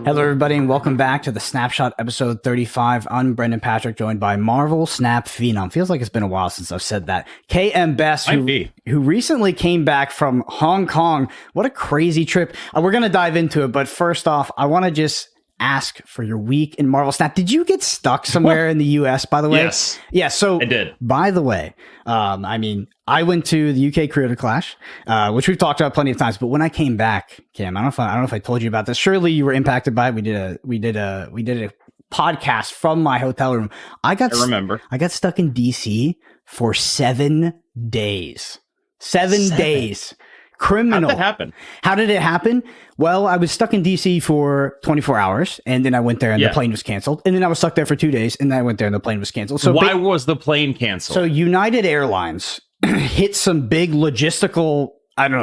Hello, everybody, and welcome back to the Snapshot episode 35. I'm Brendan Patrick, joined by Marvel Snap Phenom. Feels like it's been a while since I've said that. KM Best, who recently came back from Hong Kong. What a crazy trip. We're going to dive into it, but first off, I want to just ask for your week in Marvel Snap. Did you get stuck somewhere in the US, by the way? Yes. Yeah, so I did. By the way, I went to the UK Creator Clash, which we've talked about plenty of times. But when I came back, Cam, I don't know if I told you about this. Surely you were impacted by it. We did a podcast from my hotel room. I remember. I got stuck in DC for 7 days. 7 days. Criminal. How did that happen? How did it happen? Well, I was stuck in DC for 24 hours, and then I went there and the plane was canceled. And then I was stuck there for 2 days, and then I went there and the plane was canceled. So why was the plane canceled? So United Airlines hit some big logistical,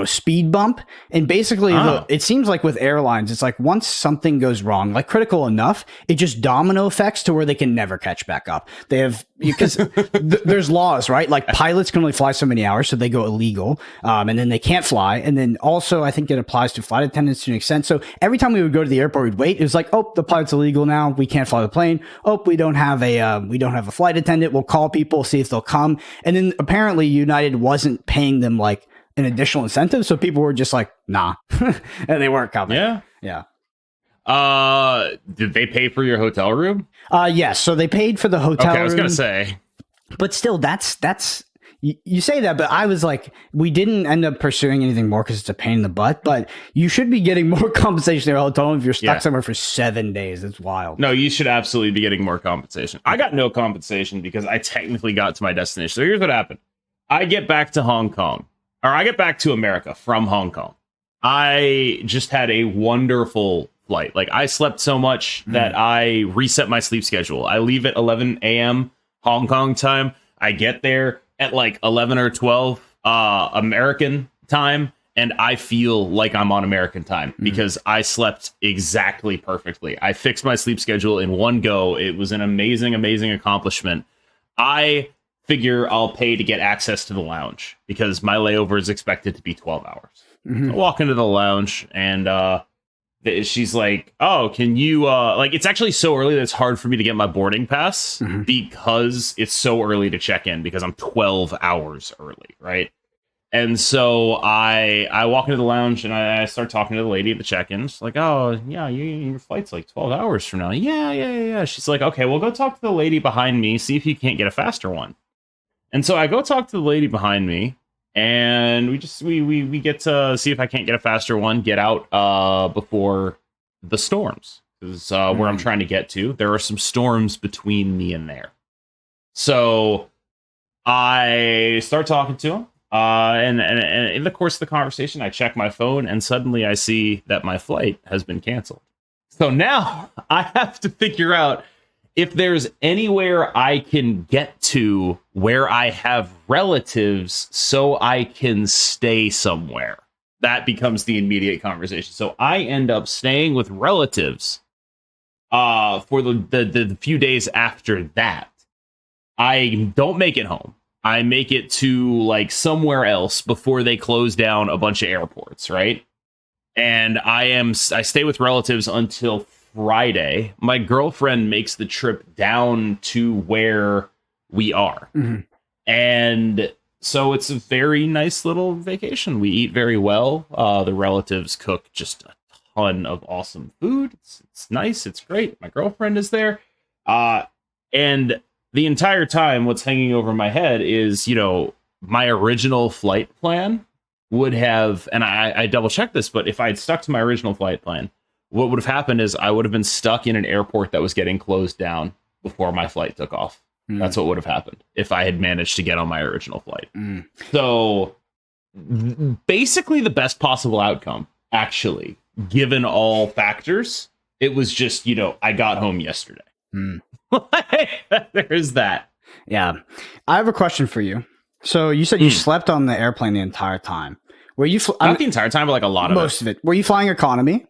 speed bump. And basically, it seems like with airlines, it's like once something goes wrong, like critical enough, it just domino effects to where they can never catch back up. They have, because there's laws, right? Like pilots can only fly so many hours, so they go illegal. And then they can't fly. And then also, I think it applies to flight attendants to an extent. So every time we would go to the airport, we'd wait. It was like, oh, the pilot's illegal now. We can't fly the plane. Oh, we don't have a flight attendant. We'll call people, see if they'll come. And then apparently United wasn't paying them like an additional incentive, so people were just like, nah, and they weren't coming. Yeah. Did they pay for your hotel room? Yes. So they paid for the hotel room. I was gonna say, but still, that's you say that, but I was like, we didn't end up pursuing anything more because it's a pain in the butt. But you should be getting more compensation in a hotel room if you're stuck somewhere for 7 days. It's wild. No, you should absolutely be getting more compensation. I got no compensation because I technically got to my destination. So here's what happened: I get back to Hong Kong. Or I get back to America from Hong Kong. I just had a wonderful flight. Like, I slept so much that I reset my sleep schedule. I leave at 11 a.m. Hong Kong time. I get there at like 11 or 12 American time, and I feel like I'm on American time because I slept exactly perfectly. I fixed my sleep schedule in one go. It was an amazing, amazing accomplishment. I figure I'll pay to get access to the lounge because my layover is expected to be 12 hours. So I walk into the lounge and she's like, oh, can you it's actually so early that it's hard for me to get my boarding pass because it's so early to check in because I'm 12 hours early, right? And so I walk into the lounge and I start talking to the lady at the check-in. She's like, oh, yeah, your flight's like 12 hours from now. Yeah. She's like, okay, well, go talk to the lady behind me, see if you can't get a faster one. And so I go talk to the lady behind me, and we get to see if I can't get a faster one, get out before the storms. Because where I'm trying to get to, there are some storms between me and there. So I start talking to him, and in the course of the conversation, I check my phone, and suddenly I see that my flight has been canceled. So now I have to figure out if there's anywhere I can get to where I have relatives so I can stay somewhere. That becomes the immediate conversation. So I end up staying with relatives for the few days after that. I don't make it home. I make it to like somewhere else before they close down a bunch of airports, right? And I stay with relatives until Friday. My girlfriend makes the trip down to where we are. And so it's a very nice little vacation. We eat very well. The relatives cook just a ton of awesome food. It's nice. It's great. My girlfriend is there. And the entire time, what's hanging over my head is, my original flight plan would have, and I double checked this, but if I'd stuck to my original flight plan, what would have happened is I would have been stuck in an airport that was getting closed down before my flight took off. That's what would have happened if I had managed to get on my original flight. So basically the best possible outcome, actually, given all factors, it was just, I got home yesterday. There's that. Yeah. I have a question for you. So you said you slept on the airplane the entire time. Were you not the entire time, but like a lot of most of it? Were you flying economy?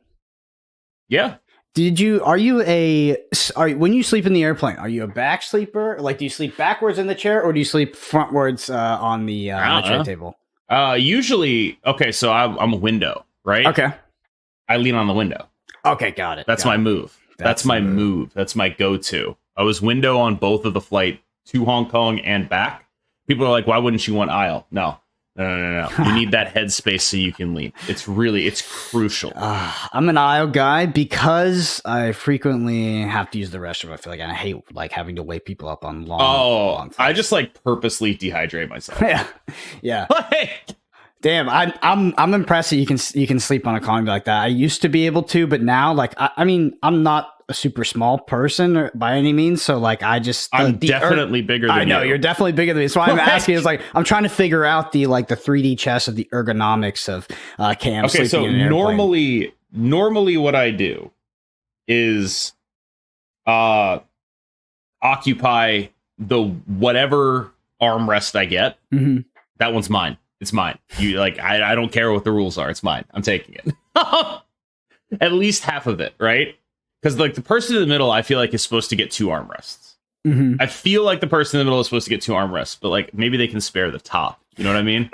Yeah. When you sleep in the airplane, are you a back sleeper? Like, do you sleep backwards in the chair or do you sleep frontwards on the tray table? Usually, okay, so I'm a window, right? Okay. I lean on the window. Okay, got it. That's my move. That's my move. That's my go-to. I was window on both of the flight to Hong Kong and back. People are like, why wouldn't you want aisle? No. You need that headspace so you can lean. It's crucial. I'm an aisle guy because I frequently have to use the restroom. I feel like I hate like having to wake people up on long I just like purposely dehydrate myself. Yeah. Like, damn, I'm impressed that you can sleep on economy like that. I used to be able to, but now like I mean I'm not a super small person by any means, so like I'm definitely bigger than you. I know you're definitely bigger than me. So why I'm asking is like I'm trying to figure out the 3D chess of the ergonomics of Cam. Okay, so in an normally what I do is occupy the whatever armrest I get. Mm-hmm. That one's mine. It's mine. You like I don't care what the rules are. It's mine. I'm taking it. At least half of it, right? Because like the person in the middle, I feel like is supposed to get 2 armrests. Mm-hmm. I feel like the person in the middle is supposed to get 2 armrests, but like maybe they can spare the top. You know what I mean?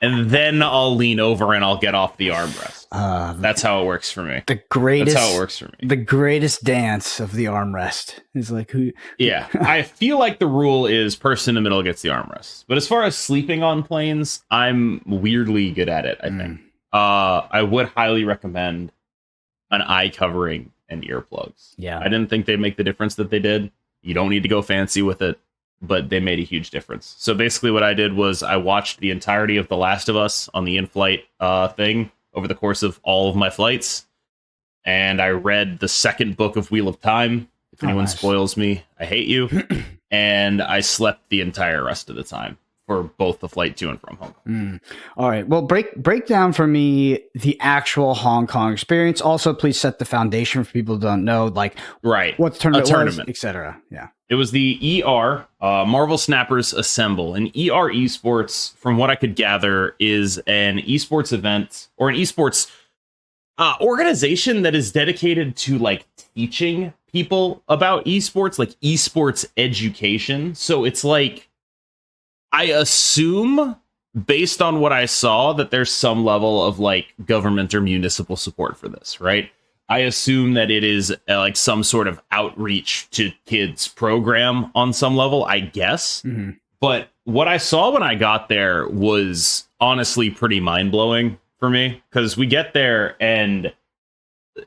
And then I'll lean over and I'll get off the armrest. That's how it works for me. That's how it works for me. The greatest dance of the armrest is like who? Yeah, I feel like the rule is person in the middle gets the armrest. But as far as sleeping on planes, I'm weirdly good at it. I think. I would highly recommend an eye covering and earplugs. Yeah, I didn't think they'd make the difference that they did. You don't need to go fancy with it, but they made a huge difference. So basically what I did was I watched the entirety of The Last of Us on the in-flight thing over the course of all of my flights. And I read the second book of Wheel of Time. If anyone spoils me, I hate you. And I slept the entire rest of the time for both the flight to and from Hong Kong. All right. Well, break down for me the actual Hong Kong experience. Also, please set the foundation for people who don't know, like what the tournament was, etc. Yeah. It was the ER, Marvel Snappers Assemble. And ER Esports, from what I could gather, is an esports event or an esports organization that is dedicated to like teaching people about esports, like esports education. So it's like, I assume, based on what I saw, that there's some level of like government or municipal support for this, right? I assume that it is like some sort of outreach to kids program on some level, I guess. Mm-hmm. But what I saw when I got there was honestly pretty mind-blowing for me, because we get there and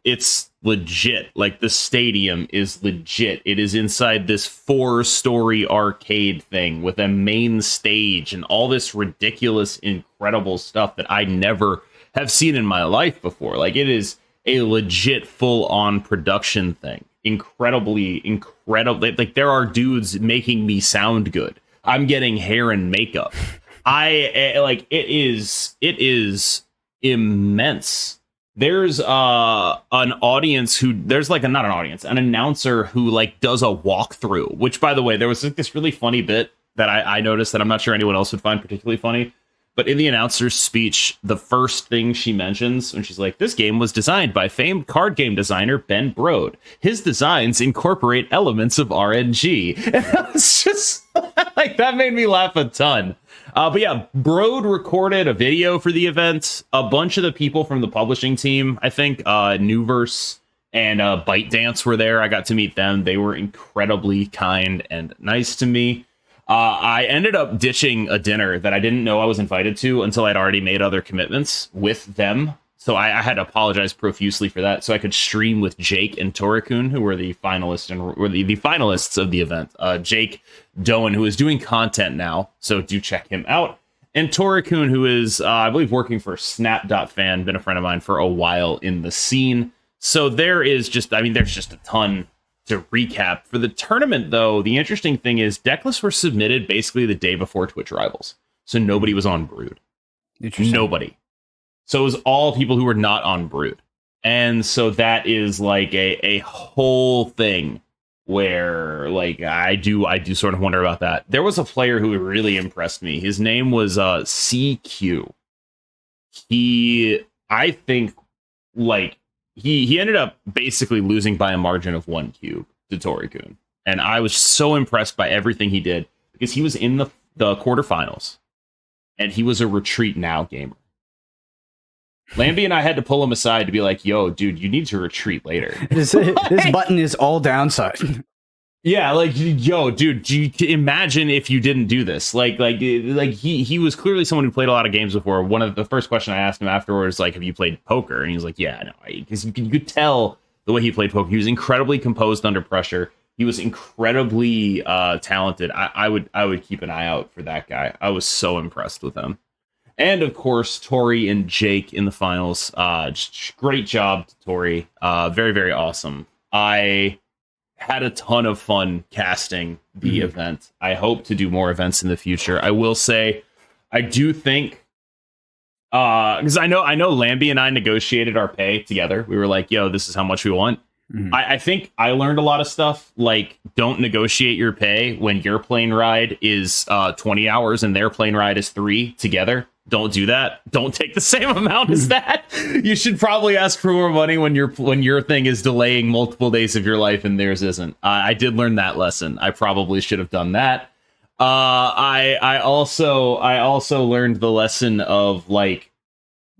it's legit. Like the stadium is legit. It is inside this 4-story arcade thing with a main stage and all this ridiculous, incredible stuff that I never have seen in my life before. Like it is a legit full-on production thing. Incredibly. Like there are dudes making me sound good. I'm getting hair and makeup. It is immense. There's an audience an announcer who like does a walkthrough, which by the way, there was this really funny bit that I noticed that I'm not sure anyone else would find particularly funny. But in the announcer's speech, the first thing she mentions when she's like, this game was designed by famed card game designer Ben Brode. His designs incorporate elements of RNG. And it's just like, that made me laugh a ton. But yeah, Brode recorded a video for the event. A bunch of the people from the publishing team, I think, Newverse and ByteDance were there. I got to meet them. They were incredibly kind and nice to me. I ended up ditching a dinner that I didn't know I was invited to until I'd already made other commitments with them. So I had to apologize profusely for that, so I could stream with Jake and Torikun, who were the finalists the finalists of the event. Jake Doan, who is doing content now, so do check him out. And Torikun, who is, I believe, working for Snap.fan, been a friend of mine for a while in the scene. So there's just a ton to recap. For the tournament, though, the interesting thing is decklists were submitted basically the day before Twitch Rivals. So nobody was on Brood. Nobody. So it was all people who were not on Brood. And so that is like a whole thing where like I do sort of wonder about that. There was a player who really impressed me. His name was CQ. I think like he ended up basically losing by a margin of 1 cube to Torikun. And I was so impressed by everything he did because he was in the quarterfinals and he was a retreat now gamer. Lambie and I had to pull him aside to be like, yo, dude, you need to retreat later. This button is all downside. Yeah, like, yo, dude, imagine if you didn't do this. Like he was clearly someone who played a lot of games before. One of the first question I asked him afterwards, like, have you played poker? And he was like, yeah, no, because you could tell the way he played poker. He was incredibly composed under pressure. He was incredibly talented. I would keep an eye out for that guy. I was so impressed with him. And of course, Tori and Jake in the finals. Just great job, Tori. Very, very awesome. I had a ton of fun casting the event. I hope to do more events in the future. I will say, I do think, because I know Lambie and I negotiated our pay together. We were like, yo, this is how much we want. I think I learned a lot of stuff, like don't negotiate your pay when your plane ride is 20 hours and their plane ride is 3 together. Don't do that. Don't take the same amount as that. You should probably ask for more money when your thing is delaying multiple days of your life and theirs isn't. I did learn that lesson. I probably should have done that. I also learned the lesson of like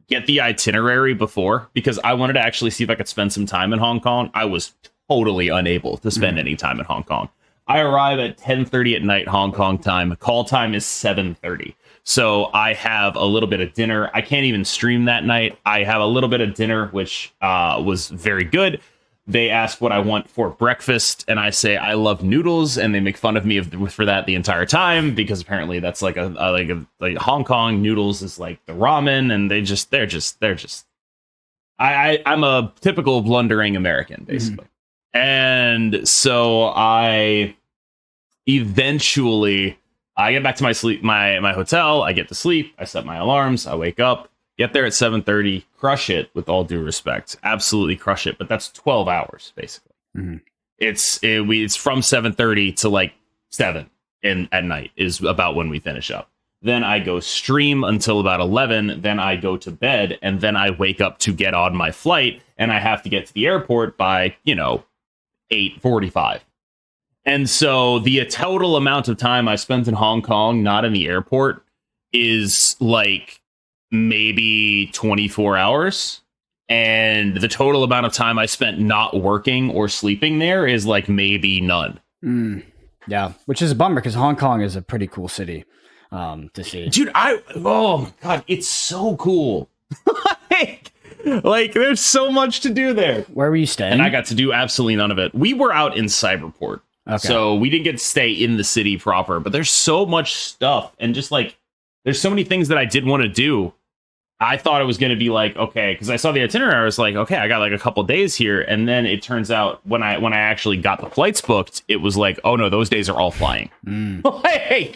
get the itinerary before, because I wanted to actually see if I could spend some time in Hong Kong. I was totally unable to spend any time in Hong Kong. I arrive at 10:30 at night Hong Kong time. Call time is 7:30. So I have a little bit of dinner. I can't even stream that night. I have a little bit of dinner, which was very good. They ask what I want for breakfast, and I say I love noodles, and they make fun of me for that the entire time, because apparently that's like like Hong Kong noodles is like the ramen, and they're just. I'm a typical blundering American, basically, and so I eventually. I get back to my hotel. I get to sleep. I set my alarms. I wake up, get there at 7:30, crush it with all due respect. Absolutely crush it. But that's 12 hours, basically. It's from 7:30 to like 7 at night is about when we finish up. Then I go stream until about 11. Then I go to bed. And then I wake up to get on my flight. And I have to get to the airport by, 8:45. And so the total amount of time I spent in Hong Kong, not in the airport, is like maybe 24 hours. And the total amount of time I spent not working or sleeping there is like maybe none. Yeah, which is a bummer because Hong Kong is a pretty cool city to see. Dude, oh my God, it's so cool. Like, there's so much to do there. Where were you staying? And I got to do absolutely none of it. We were out in Cyberport. Okay. So we didn't get to stay in the city proper, but there's so much stuff, and just like there's so many things that I did want to do. I thought it was going to be like, okay, because I saw the itinerary, I was like, okay, I got like a couple days here, and then it turns out when I actually got the flights booked, it was like, oh no, those days are all flying. Hey,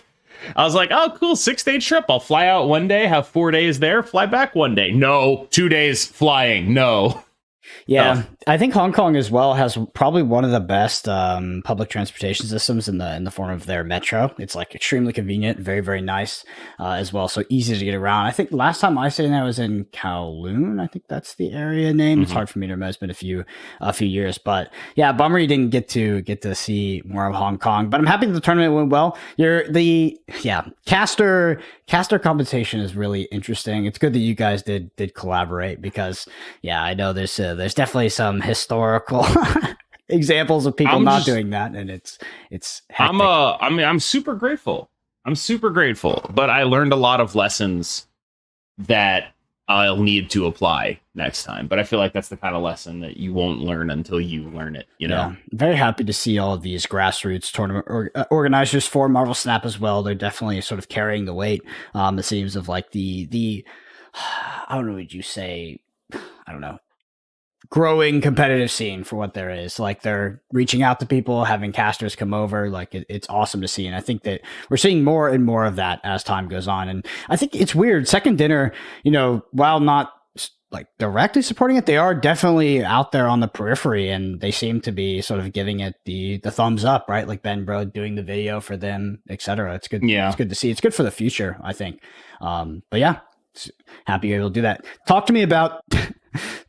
I was like, oh cool, 6-day trip. I'll fly out one day, have 4 days there, fly back one day. No, 2 days flying. No. Yeah, I think Hong Kong as well has probably one of the best public transportation systems in the form of their metro. It's like extremely convenient, very, very nice as well. So easy to get around. I think last time I stayed there was in Kowloon. I think that's the area name. It's hard for me to remember. It's been a few years, but yeah, bummer you didn't get to see more of Hong Kong. But I'm happy that the tournament went well. Caster compensation is really interesting. It's good that you guys did collaborate because I know there's definitely some historical examples of people not doing that, and it's hectic. I'm super grateful. But I learned a lot of lessons that I'll need to apply next time. But I feel like that's the kind of lesson that you won't learn until you learn it, Yeah, very happy to see all of these grassroots tournament organizers for Marvel Snap as well. They're definitely sort of carrying the weight. It seems of like the I don't know, would you say, I don't know, growing competitive scene for what there is. Like they're reaching out to people, having casters come over. Like it's awesome to see. And I think that we're seeing more and more of that as time goes on. And I think it's weird. Second Dinner, while not like directly supporting it, they are definitely out there on the periphery, and they seem to be sort of giving it the thumbs up, right? Like Ben Bro doing the video for them, etc. It's good. Yeah, it's good to see. It's good for the future, I think. But yeah, happy you're able to do that. Talk to me about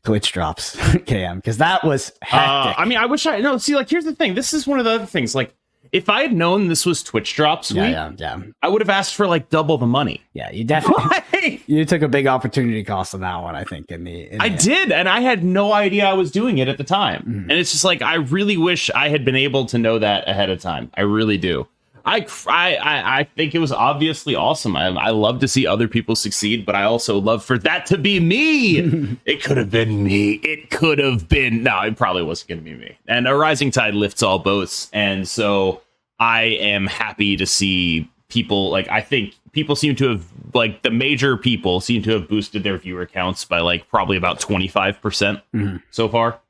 Twitch drops, KM, because that was hectic. I wish see, like, here's the thing. This is one of the other things. Like, if I had known this was Twitch Drops week, yeah. I would have asked for like double the money. Yeah, you definitely you took a big opportunity cost on that one, I think. I did, and I had no idea I was doing it at the time. And it's just like, I really wish I had been able to know that ahead of time. I really do. I think it was obviously awesome. I love to see other people succeed, but I also love for that to be me. It could have been me. It could have been. No, it probably wasn't going to be me. And a rising tide lifts all boats. And so I am happy to see people, like, I think people seem to have, like, the major people seem to have boosted their viewer counts by, like, probably about 25% so far.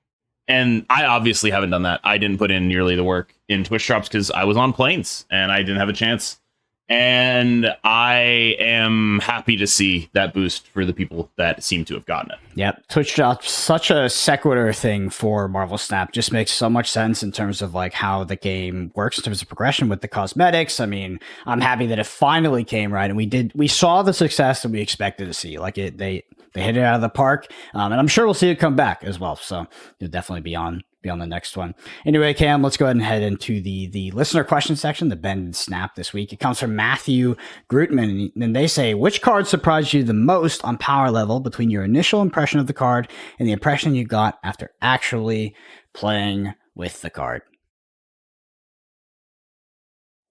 And I obviously haven't done that. I didn't put in nearly the work in Twitch Drops because I was on planes and I didn't have a chance. And I am happy to see that boost for the people that seem to have gotten it. Yep. Twitch Drops, such a sequitur thing for Marvel Snap. Just makes so much sense in terms of like how the game works in terms of progression with the cosmetics. I mean, I'm happy that it finally came right. And we saw the success that we expected to see. Like they hit it out of the park. And I'm sure we'll see it come back as well. So you'll definitely be on the next one. Anyway, Cam, let's go ahead and head into the listener question section, the Bend and Snap this week. It comes from Matthew Grootman, and they say, which card surprised you the most on power level between your initial impression of the card and the impression you got after actually playing with the card?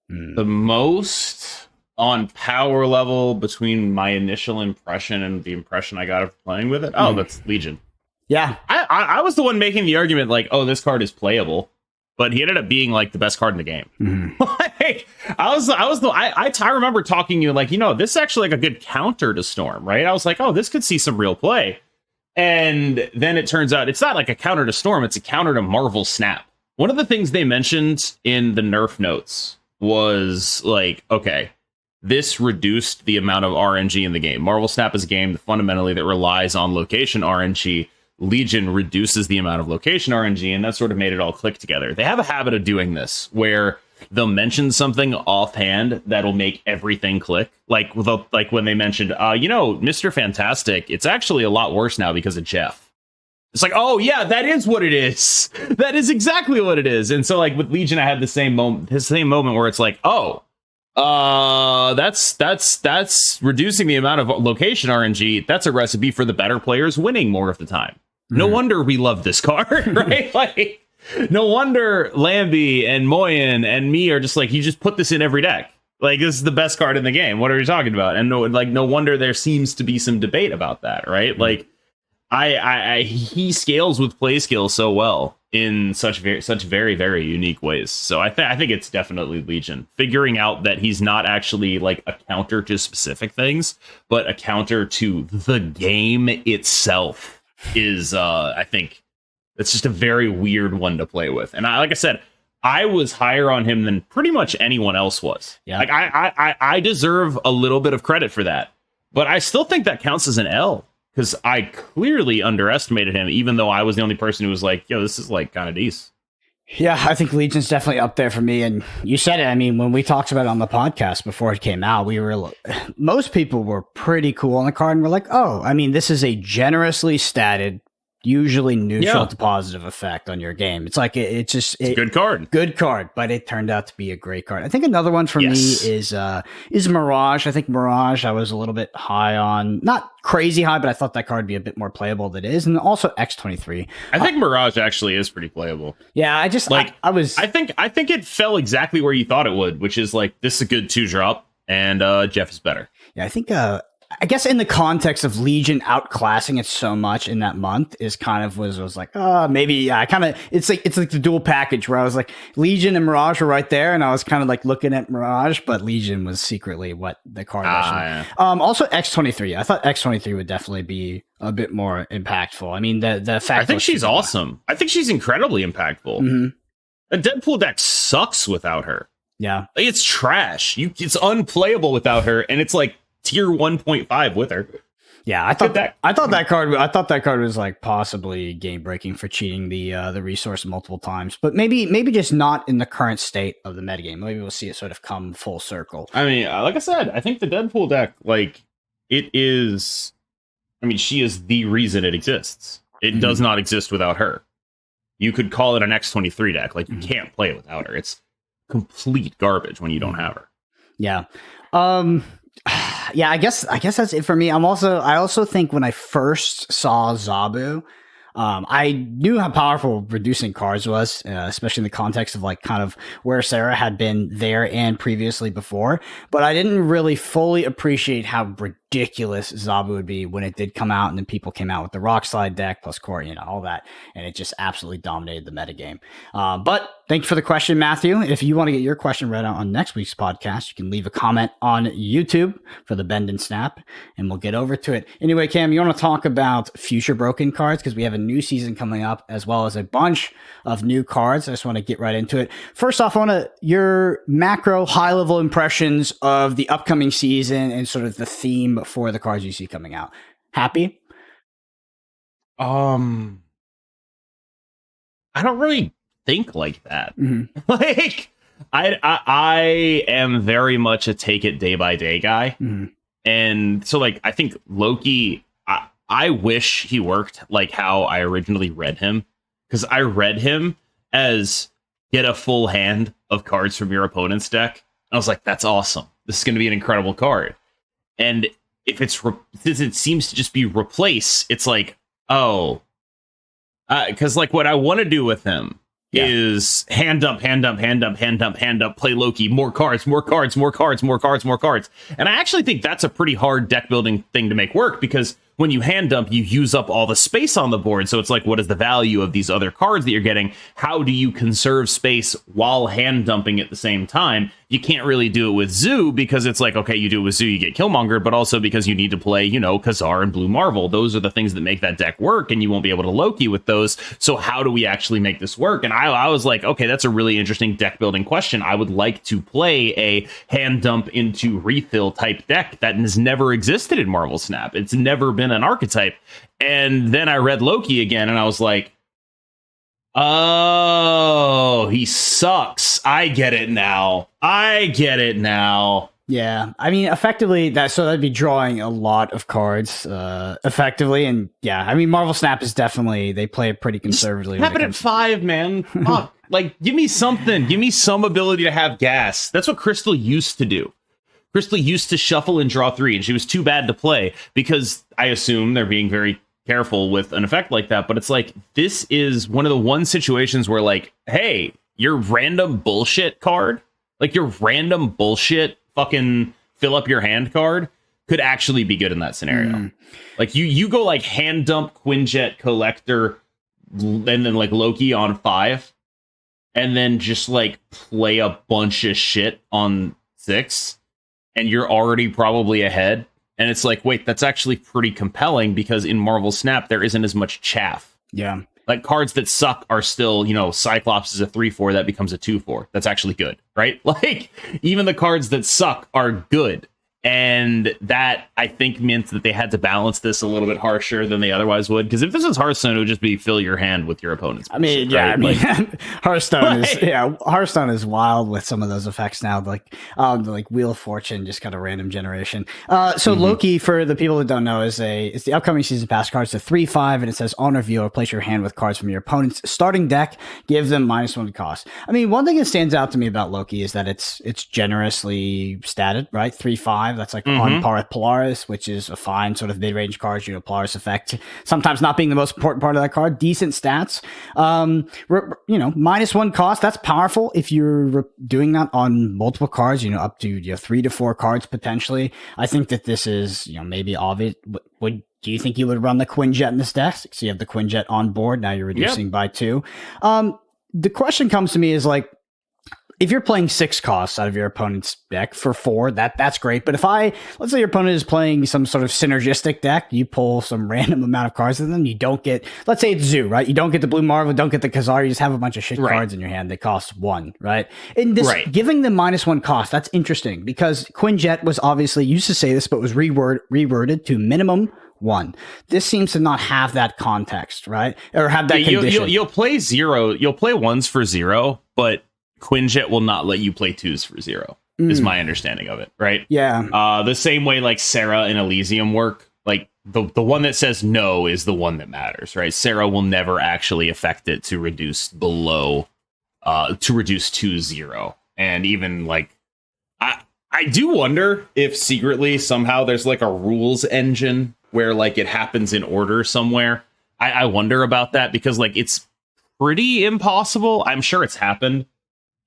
The most on power level between my initial impression and the impression I got after playing with it? Oh, that's Legion. Yeah, I was the one making the argument like, oh, this card is playable, but he ended up being like the best card in the game. Like, I remember talking to you like, this is actually like a good counter to Storm, right? I was like, oh, this could see some real play. And then it turns out it's not like a counter to Storm, it's a counter to Marvel Snap. One of the things they mentioned in the nerf notes was like, okay, this reduced the amount of RNG in the game. Marvel Snap is a game fundamentally that relies on location RNG. Legion reduces the amount of location RNG, and that sort of made it all click together. They have a habit of doing this, where they'll mention something offhand that'll make everything click. Like when they mentioned, Mr. Fantastic, it's actually a lot worse now because of Jeff. It's like, oh yeah, that is what it is. That is exactly what it is. And so like with Legion, I had the same moment where it's like, oh, that's reducing the amount of location RNG. That's a recipe for the better players winning more of the time. No wonder we love this card, right? Like, no wonder Lambie and Moyen and me are just like, you just put this in every deck. Like, this is the best card in the game. What are you talking about? And no wonder there seems to be some debate about that, right? Like, he scales with play skill so well in such very, very unique ways. So I think it's definitely Legion. Figuring out that he's not actually like a counter to specific things, but a counter to the game itself is, I think, it's just a very weird one to play with. And like I said, I was higher on him than pretty much anyone else was. Yeah. Like I deserve a little bit of credit for that, but I still think that counts as an L. Because I clearly underestimated him, even though I was the only person who was like, yo, this is like kind of decent. Yeah, I think Legion's definitely up there for me. And you said it. I mean, when we talked about it on the podcast before it came out, most people were pretty cool on the card and were like, oh, I mean, this is a generously statted, usually neutral to positive effect on your game. It's like it's a good card. Good card, but it turned out to be a great card. I think another one for me is Mirage. I think Mirage I was a little bit high on. Not crazy high, but I thought that card would be a bit more playable than it is. And also X23. I think Mirage actually is pretty playable. Yeah, I just like I think it fell exactly where you thought it would, which is like, this is a good 2-drop and Jeff is better. Yeah, I think I guess in the context of Legion outclassing it so much in that month is kind of was like, maybe I kind of it's like the dual package where I was like, Legion and Mirage were right there, and I was kind of like looking at Mirage, but Legion was secretly what the card was. Yeah. Also X23. I thought X23 would definitely be a bit more impactful. I mean, the fact I think she's awesome. I think she's incredibly impactful. Mm-hmm. A Deadpool deck sucks without her. Yeah, it's trash. It's unplayable without her, and it's like tier 1.5 with her. Yeah, I thought that card was like possibly game breaking for cheating the resource multiple times, but maybe just not in the current state of the metagame. Maybe we'll see it sort of come full circle. I mean, like I said, I think the Deadpool deck, like, it is. I mean, she is the reason it exists. It does not exist without her. You could call it an X23 deck. Like, you can't play it without her. complete garbage when you don't have her. Yeah. Yeah, I guess that's it for me. I also think when I first saw Zabu, I knew how powerful reducing cards was, especially in the context of like kind of where Sarah had been there and previously before. But I didn't really fully appreciate how ridiculous Zabu would be when it did come out, and then people came out with the Rock Slide deck plus core, all that, and it just absolutely dominated the metagame. But thank you for the question, Matthew. If you want to get your question read out on next week's podcast, you can leave a comment on YouTube for the Bend and Snap, and we'll get over to it. Anyway, Cam, you want to talk about future broken cards because we have a new season coming up as well as a bunch of new cards. I just want to get right into it. First off, I want your macro high-level impressions of the upcoming season and sort of the theme for the cards you see coming out. Happy? I don't really think like that. Mm-hmm. Like I am very much a take it day by day guy. Mm-hmm. And so like I think Loki, I wish he worked like how I originally read him, because I read him as get a full hand of cards from your opponent's deck. I was like, that's awesome. This is going to be an incredible card. And if since it seems to just be replace, it's like, oh, because like what I want to do with him is hand dump, play Loki, more cards. And I actually think that's a pretty hard deck building thing to make work, because when you hand dump, you use up all the space on the board. So it's like, what is the value of these other cards that you're getting? How do you conserve space while hand dumping at the same time? You can't really do it with Zoo, because it's like, okay, you do it with Zoo, you get Killmonger, but also because you need to play, Khazar and Blue Marvel. Those are the things that make that deck work, and you won't be able to Loki with those. So how do we actually make this work? And I was like, okay, that's a really interesting deck building question. I would like to play a hand dump into refill type deck that has never existed in Marvel Snap. It's never been an archetype. And then I read Loki again, and I was like, oh, he sucks. I get it now. Yeah, I mean, effectively, that'd be drawing a lot of cards, effectively, and yeah, I mean, Marvel Snap is definitely, they play it pretty conservatively. Have it at 5, man. Fuck. Like, give me something. Give me some ability to have gas. That's what Crystal used to do. Crystal used to shuffle and draw 3, and she was too bad to play, because I assume they're being very careful with an effect like that. But it's like, this is one of the situations where, like, hey, your random bullshit card, like your random bullshit fucking fill up your hand card, could actually be good in that scenario. Like you go like hand dump Quinjet Collector and then like Loki on 5, and then just like play a bunch of shit on 6, and you're already probably ahead. And it's like, wait, that's actually pretty compelling, because in Marvel Snap there isn't as much chaff. Yeah. Like, cards that suck are still, Cyclops is a 3/4, that becomes a 2/4. That's actually good, right? Like, even the cards that suck are good. And that, I think, meant that they had to balance this a little bit harsher than they otherwise would. Because if this was Hearthstone, it would just be fill your hand with your opponent's. I mean, yeah, right? Hearthstone is wild with some of those effects now, like Wheel of Fortune, just kind of random generation. So Loki, for the people that don't know, it's the upcoming season pass card. It's a 3/5, and it says on review, replace your hand with cards from your opponent's starting deck, give them -1 cost. I mean, one thing that stands out to me about Loki is that it's generously statted, right? 3/5. That's like on par with Polaris, which is a fine sort of mid-range card. Polaris effect sometimes not being the most important part of that card. Decent stats. -1 cost. That's powerful if you're doing that on multiple cards. Up to 3 to 4 cards potentially. I think that this is maybe obvious. Do you think you would run the Quinjet in this deck? So you have the Quinjet on board. Now you're reducing by 2. The question comes to me is like, if you're playing 6 costs out of your opponent's deck for 4, that's great. But let's say your opponent is playing some sort of synergistic deck, you pull some random amount of cards in them, you don't get, let's say it's Zoo, right? You don't get the Blue Marvel, don't get the Khazar, you just have a bunch of shit cards in your hand that cost 1, right? And this, giving them -1 cost, that's interesting, because Quinjet was obviously, used to say this, but was reworded to minimum 1. This seems to not have that context, right? Or have that condition. You'll play 0, you'll play 1s for 0, but Quinjet will not let you play 2s for 0, is my understanding of it, right? Yeah. The same way like Sarah and Elysium work, like the one that says no is the one that matters, right? Sarah will never actually affect it to reduce to reduce to 0. And even like, I do wonder if secretly somehow there's like a rules engine where like it happens in order somewhere. I wonder about that because like it's pretty impossible. I'm sure it's happened.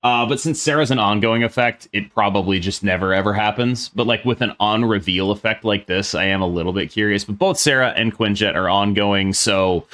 But since Sarah's an ongoing effect, it probably just never ever happens. But like with an on reveal effect like this, I am a little bit curious. But both Sarah and Quinjet are ongoing, so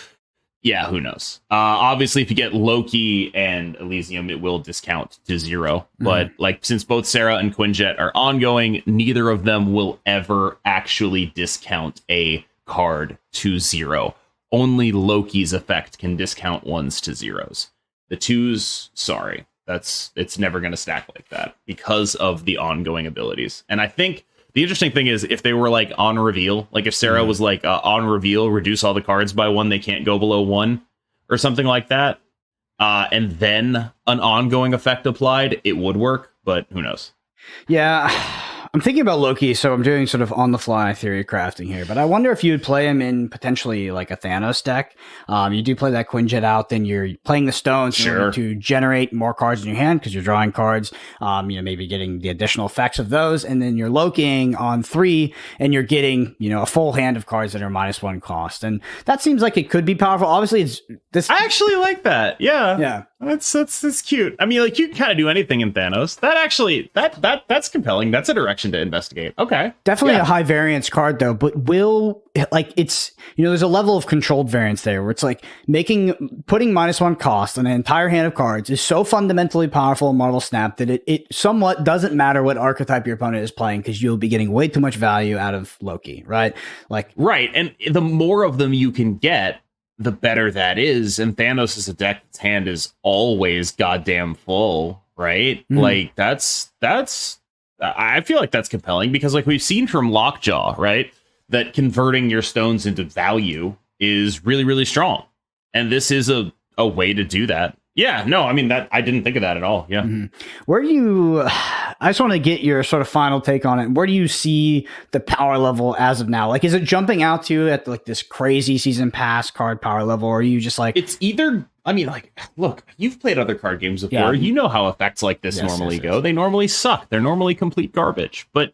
yeah, who knows? Obviously, if you get Loki and Elysium, it will discount to 0. But like since both Sarah and Quinjet are ongoing, neither of them will ever actually discount a card to 0. Only Loki's effect can discount 1s to 0s. The 2s, sorry. It's never going to stack like that because of the ongoing abilities. And I think the interesting thing is if they were like on reveal, like if Sarah was like on reveal, reduce all the cards by 1, they can't go below 1 or something like that. And then an ongoing effect applied, it would work, but who knows? Yeah, I'm thinking about Loki, so I'm doing sort of on the fly theory crafting here. But I wonder if you would play him in potentially like a Thanos deck. You do play that Quinjet out, then you're playing the stones in order to generate more cards in your hand because you're drawing cards. Maybe getting the additional effects of those, and then you're Lokiing on 3, and you're getting a full hand of cards that are -1 cost, and that seems like it could be powerful. Obviously, it's this. I actually like that. Yeah. That's cute. I mean, like you can kind of do anything in Thanos. That actually that's compelling. That's a direction to investigate. Okay, definitely a high variance card though. But it's there's a level of controlled variance there where it's like putting -1 cost on an entire hand of cards is so fundamentally powerful in Marvel Snap that it somewhat doesn't matter what archetype your opponent is playing because you'll be getting way too much value out of Loki, right? Right, and the more of them you can get, the better that is. And Thanos is a deck that's hand is always goddamn full, right? Like that's I feel like that's compelling because like we've seen from Lockjaw, right, that converting your stones into value is really, really strong. And this is a way to do that. Yeah, no, I mean that I didn't think of that at all. Yeah. Where do you I just want to get your sort of final take on it. Where do you see the power level as of now? Like, is it jumping out to you at like this crazy season pass card power level, or are you just like it's either? I mean, like, look, you've played other card games before. Yeah. You know how effects like this normally go. They normally suck. They're normally complete garbage. But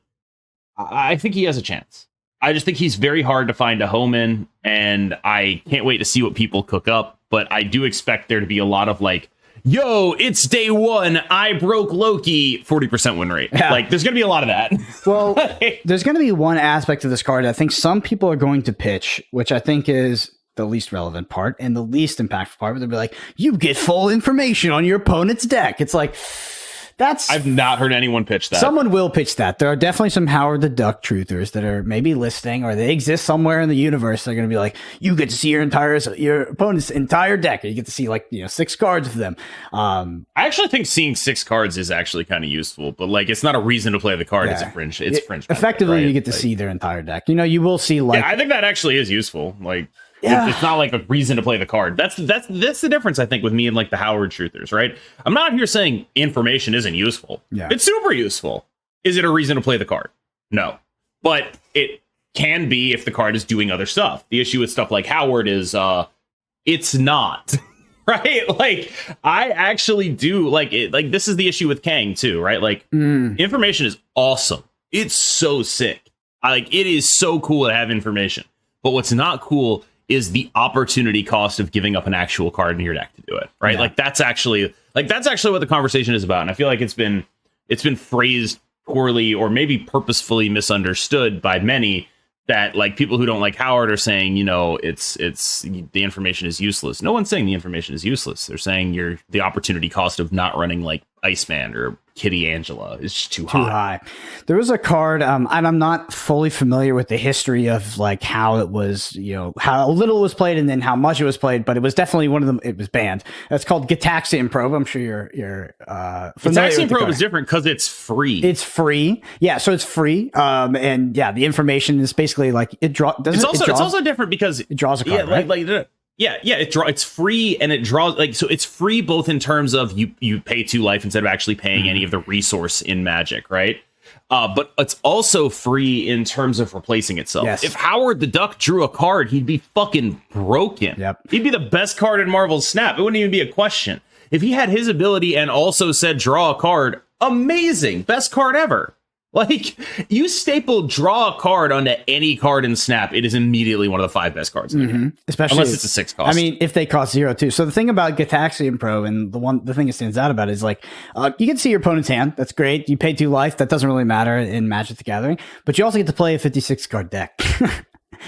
I think he has a chance. I just think he's very hard to find a home in, and I can't wait to see what people cook up. But I do expect there to be a lot of like, yo, it's day 1. I broke Loki, 40% win rate. Yeah. Like, there's going to be a lot of that. Well, there's going to be one aspect of this card I think some people are going to pitch, which I think is the least relevant part and the least impactful part. But they'll be like, you get full information on your opponent's deck. It's like, I've not heard anyone pitch that. Someone will pitch that. There are definitely some Howard the Duck truthers that are maybe listening, or they exist somewhere in the universe. They're going to be like, you get to see your opponent's entire deck, and you get to see 6 cards of them. I actually think seeing 6 cards is actually kind of useful, but like it's not a reason to play the card. Yeah. It's a fringe. It's fringe. Effectively, right? You get to see their entire deck. You will see like. Yeah, I think that actually is useful. Like. Yeah. It's not like a reason to play the card. That's the difference, I think, with me and like the Howard truthers, right? I'm not here saying information isn't useful. Yeah. It's super useful. Is it a reason to play the card? No. But it can be if the card is doing other stuff. The issue with stuff like Howard is it's not. Right? Like, I actually do like it. Like, this is the issue with Kang, too, right? Like, information is awesome. It's so sick. It is so cool to have information. But what's not cool is the opportunity cost of giving up an actual card in your deck to do it, right? Yeah. That's actually what the conversation is about. And I feel like it's been phrased poorly or maybe purposefully misunderstood by many, that like people who don't like Howard are saying, it's the information is useless. No one's saying the information is useless. They're saying the opportunity cost of not running like Iceman or Kitty Angela is just too high. There was a card, and I'm not fully familiar with the history of like how it was, how little it was played and then how much it was played, but it was definitely one of them. It was banned. It's called Gitaxian Probe. I'm sure you're familiar. Gitaxian Probe is different because it's free. It's free. Yeah, so it's free. And yeah, the information is basically like it draws. It's also different because it draws a card. Right? It's free and it draws so it's free both in terms of you pay 2 life instead of actually paying any of the resource in Magic, right? But it's also free in terms of replacing itself. Yes. If Howard the Duck drew a card, he'd be fucking broken. Yep. He'd be the best card in Marvel's Snap. It wouldn't even be a question. If he had his ability and also said draw a card, amazing, best card ever. Like, you staple draw a card onto any card in Snap, it is immediately one of the 5 best cards in the game. Especially unless it's a 6 cost. I mean, if they cost 0 too. So the thing about Gitaxian Pro, and the thing that stands out about it is like, you can see your opponent's hand. That's great. You pay 2 life. That doesn't really matter in Magic the Gathering. But you also get to play a 56 card deck.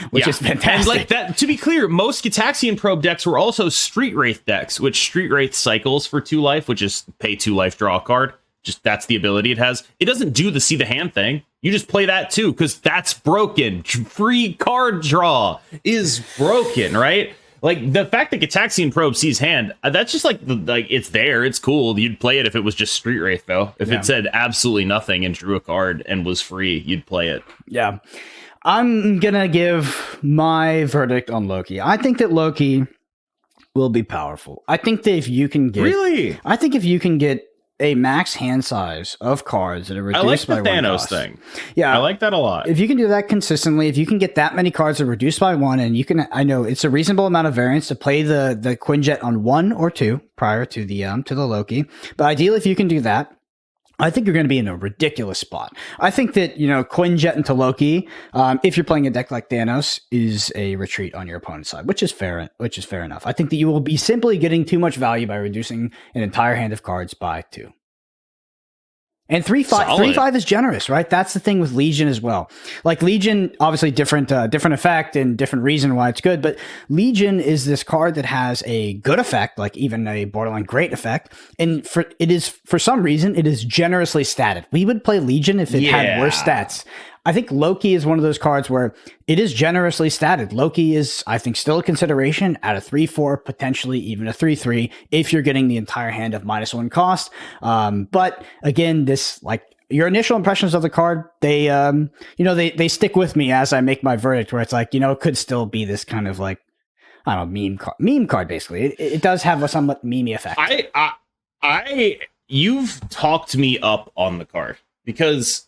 Which is fantastic. And like that, to be clear, most Gitaxian Probe decks were also Street Wraith decks, which Street Wraith cycles for 2 life, which is pay 2 life, draw a card. Just that's the ability it has. It doesn't do the see the hand thing. You just play that too, because that's broken. Free card draw is broken, right? Like the fact that Gitaxian Probe sees hand, that's just like it's there, it's cool. You'd play it if it was just Street Wraith, though. If it said absolutely nothing and drew a card and was free, you'd play it. Yeah. I'm gonna give my verdict on Loki. I think that Loki will be powerful. I think that if you can get I think if you can get a max hand size of cards that are reduced by 1 cost. I like the Thanos thing. Yeah. I like that a lot. If you can do that consistently, if you can get that many cards that are reduced by 1, and you can, I know it's a reasonable amount of variance to play the Quinjet on 1 or 2 prior to the Loki. But ideally, if you can do that, I think you're going to be in a ridiculous spot. I think that, Quinjet into Loki, if you're playing a deck like Thanos, is a retreat on your opponent's side, which is fair enough. I think that you will be simply getting too much value by reducing an entire hand of cards by 2. And 3/5 is generous, right? That's the thing with Legion as well. Like Legion, obviously different effect and different reason why it's good, but Legion is this card that has a good effect, like even a borderline great effect, and for some reason it is generously statted. We would play Legion if it had worse stats. I think Loki is one of those cards where it is generously statted. Loki is, I think, still a consideration at a 3/4, potentially even a 3/3, if you're getting the entire hand of -1 cost. But again, this, like, your initial impressions of the card, they stick with me as I make my verdict, where it's like, it could still be this kind of like, I don't know, meme card, basically. It does have a somewhat memey effect. You've talked me up on the card, because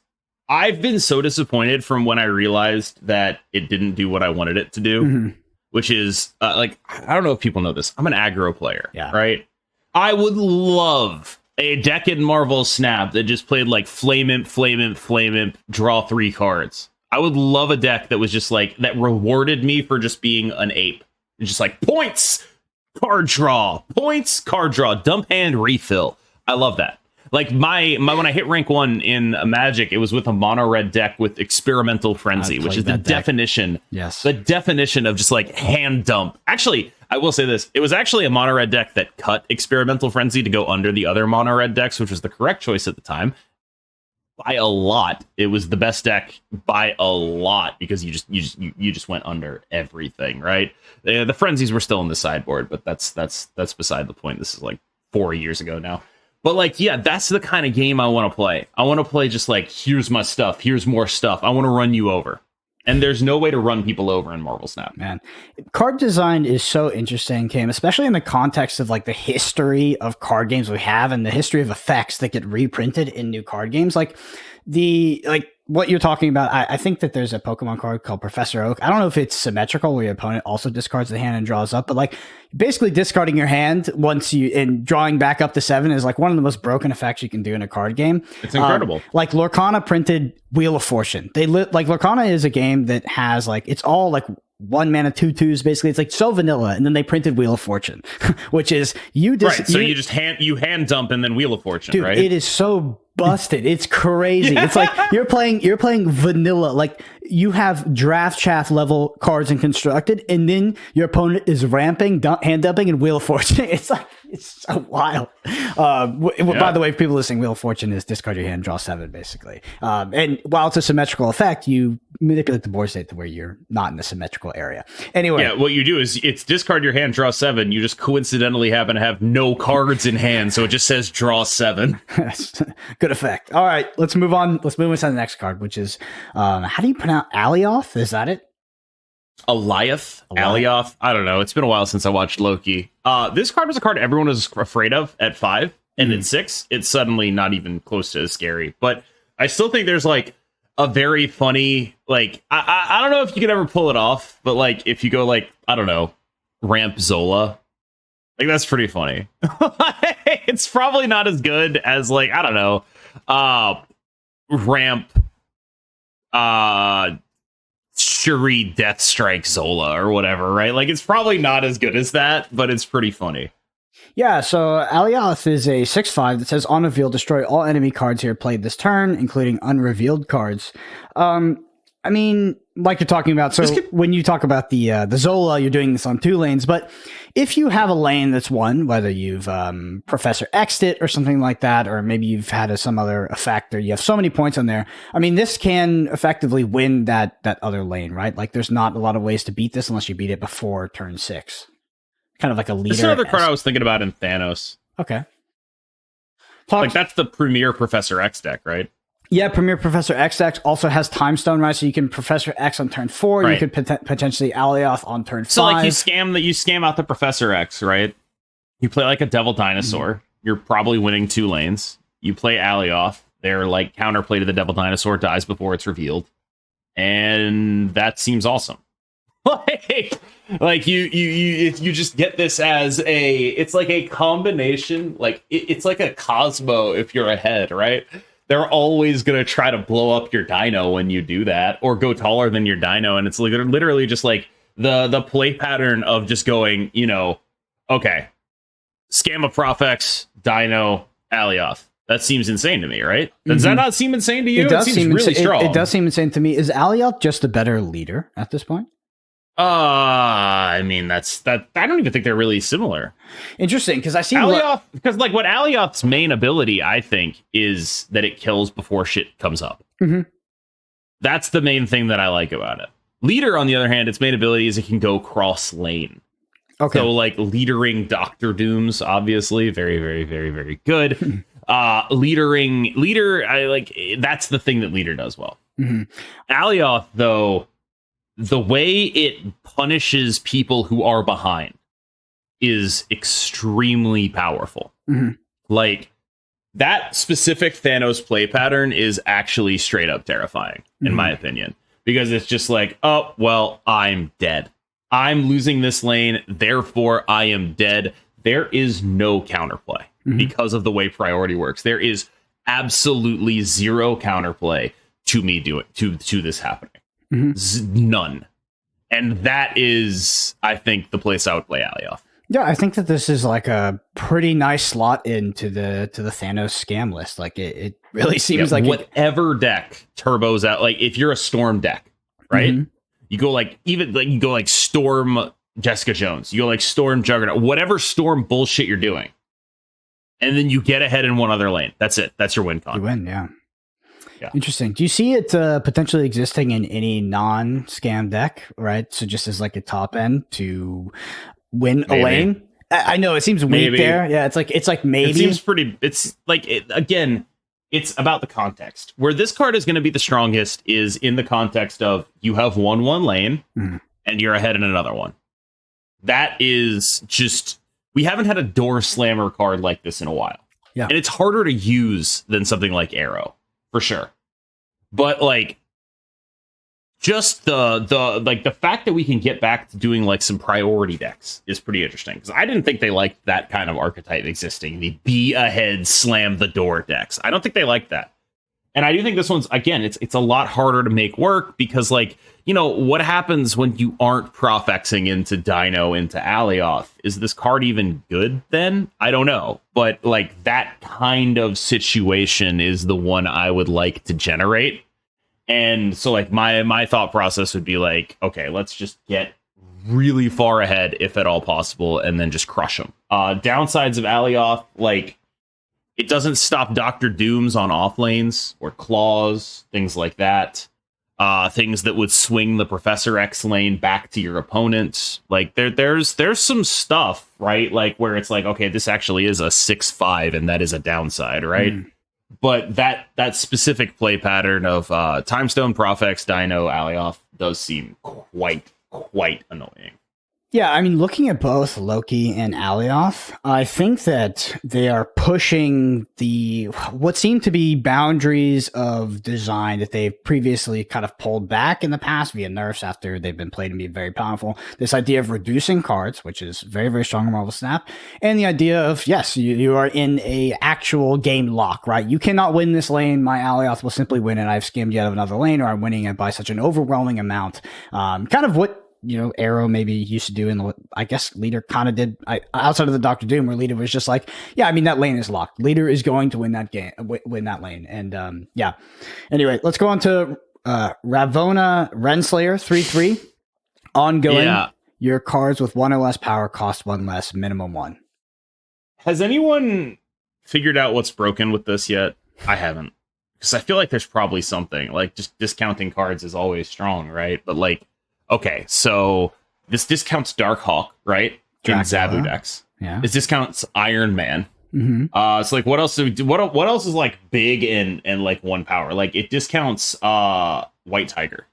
I've been so disappointed from when I realized that it didn't do what I wanted it to do, which is I don't know if people know this. I'm an aggro player, right? I would love a deck in Marvel Snap that just played like Flame Imp, draw 3 cards. I would love a deck that was just like, that rewarded me for just being an ape. It's just like points, card draw, dump hand, refill. I love that. Like my when I hit rank 1 in Magic, it was with a mono red deck with Experimental Frenzy, which is the definition. Yes. The definition of just like hand dump. Actually, I will say this. It was actually a mono red deck that cut Experimental Frenzy to go under the other mono red decks, which was the correct choice at the time. By a lot. It was the best deck by a lot, because you just went under everything, right? The frenzies were still in the sideboard, but that's beside the point. This is like 4 years ago now. But like, yeah, that's the kind of game I want to play. I want to play just like, here's my stuff, here's more stuff. I want to run you over. And there's no way to run people over in Marvel Snap. Man, card design is so interesting, Cam, especially in the context of like the history of card games we have and the history of effects that get reprinted in new card games. Like what you're talking about, I think that there's a Pokemon card called Professor Oak. I don't know if it's symmetrical where your opponent also discards the hand and draws up, but like basically discarding your hand and drawing back up to 7 is like one of the most broken effects you can do in a card game. It's incredible. Like Lorcana printed Wheel of Fortune. Like Lorcana is a game that has like, it's all like 1 mana 2/2s basically. It's like so vanilla, and then they printed Wheel of Fortune, which is so you just hand dump and then Wheel of Fortune, dude, right? It is so busted. It's crazy. It's like you're playing vanilla. Like you have draft chaff level cards in constructed, and then your opponent is ramping, hand dumping, and Wheel of Fortune. It's like, it's so wild. By the way, if people listening, Wheel of Fortune is discard your hand, draw 7, basically. And while it's a symmetrical effect, you manipulate the board state to where you're not in the symmetrical area. Anyway, yeah, what you do is it's discard your hand, draw 7. You just coincidentally happen to have no cards in hand, so it just says draw 7. Good effect. All right, let's move on. Let's move on to the next card, which is how do you pronounce Alioth? Is that it? Alioth? I don't know. It's been a while since I watched Loki. This card was a card everyone was afraid of at 5, and at 6, it's suddenly not even close to as scary. But I still think there's like a very funny, like, I don't know if you could ever pull it off, but like if you go like, I don't know, ramp Zola, like that's pretty funny. It's probably not as good as like, I don't know, ramp Shuri Death Strike Zola or whatever, right? Like, it's probably not as good as that, but it's pretty funny. Yeah, so Alioth is a 6/5 that says on reveal, destroy all enemy cards here played this turn, including unrevealed cards. I mean, like you're talking about, so when you talk about the Zola, you're doing this on 2 lanes, but if you have a lane that's won, whether you've Professor X'd it or something like that, or maybe you've had some other effect, or you have so many points on there, I mean, this can effectively win that other lane, right? Like, there's not a lot of ways to beat this unless you beat it before turn 6. Kind of like a leader. This is another card I was thinking about in Thanos. Okay. Like, that's the premier Professor X deck, right? Yeah, Premier Professor X deck also has Time Stone, right? So you can Professor X on turn 4. Right. You could potentially Alioth on turn 5. So, like, you scam out the Professor X, right? You play like a Devil Dinosaur. Mm-hmm. You're probably winning 2 lanes. You play Alioth. Their like counterplay to the Devil Dinosaur dies before it's revealed, and that seems awesome. like you just get this as it's like a combination. Like it's like a Cosmo if you're ahead, right? They're always going to try to blow up your dino when you do that, or go taller than your dino. And it's literally just like the play pattern of just going, okay, scam a Profex, dino, Alioth. That seems insane to me, right? Does that not seem insane to you? It does seems really strong. It does seem insane to me. Is Alioth just a better leader at this point? I mean, that's that. I don't even think they're really similar. Interesting, because I see Alioth, because like what Alioth's main ability, I think, is that it kills before shit comes up. Mm-hmm. That's the main thing that I like about it. Leader, on the other hand, its main ability is it can go cross lane. Okay. So like leadering Doctor Dooms, obviously, very, very, very, very good. Leader, I like that's the thing that Leader does well. Mm-hmm. Alioth, though, the way it punishes people who are behind is extremely powerful. Mm-hmm. Like, that specific Thanos play pattern is actually straight up terrifying, in my opinion. Because it's just like, oh, well, I'm dead. I'm losing this lane, therefore I am dead. There is no counterplay because of the way priority works. There is absolutely zero counterplay to me to this happening. None. And that is, I think, the place I would play Alioth. Yeah, I think that this is like a pretty nice slot into the Thanos scam list. Like it really seems like whatever deck turbos out. Like if you're a Storm deck, right? You go like Storm Jessica Jones. You go like Storm Juggernaut. Whatever Storm bullshit you're doing, and then you get ahead in one other lane. That's it. That's your win con. You win, yeah. Interesting. Do you see it potentially existing in any non-scam deck, right? So just as like a top end to win a lane? I know it seems weak there. Yeah, it's like maybe. It seems pretty. It's like again. It's about the context. Where this card is going to be the strongest is in the context of you have won one lane and you're ahead in another one. That is just, we haven't had a door slammer card like this in a while. Yeah. And it's harder to use than something like Arrow, for sure. But like, just the fact that we can get back to doing like some priority decks is pretty interesting, because I didn't think they liked that kind of archetype existing, the be ahead slam the door decks. I don't think they like that, and I do think this one's, again, it's a lot harder to make work, because like, what happens when you aren't Profexing into Dino into Alioth? Is this card even good then? I don't know, but like that kind of situation is the one I would like to generate. And so like my thought process would be like, okay, let's just get really far ahead, if at all possible, and then just crush them. Downsides of Alioth, like, it doesn't stop Dr. Dooms on off lanes or claws, things like that. Things that would swing the Professor X lane back to your opponent. Like there's some stuff, right? Like where it's like, okay, this actually is a 6/5, and that is a downside, right? But that specific play pattern of Time Stone, Profex, Dino, Alioth does seem quite annoying. Yeah, I mean, looking at both Loki and Alioth, I think that they are pushing what seem to be boundaries of design that they've previously kind of pulled back in the past via nerfs after they've been played to be very powerful. This idea of reducing cards, which is very, very strong in Marvel Snap, and the idea of, yes, you are in a actual game lock, right? You cannot win this lane. My Alioth will simply win it. I've skimmed yet of another lane, or I'm winning it by such an overwhelming amount. Kind of what Arrow maybe used to do, and I guess Leader kind of did outside of the Doctor Doom, where Leader was just like, yeah, I mean, that lane is locked. Leader is going to win that game, win that lane. And yeah. Anyway, let's go on to Ravonna Renslayer 3/3 ongoing. Yeah. Your cards with 1 or less power cost 1 less, minimum 1. Has anyone figured out what's broken with this yet? I haven't, because I feel like there's probably something. Like, just discounting cards is always strong, right? But like, okay, so this discounts Darkhawk, right? In Zabu decks. Yeah. This discounts Iron Man. Mm-hmm. It's like, what else? What else is like big and like 1 power? Like, it discounts White Tiger,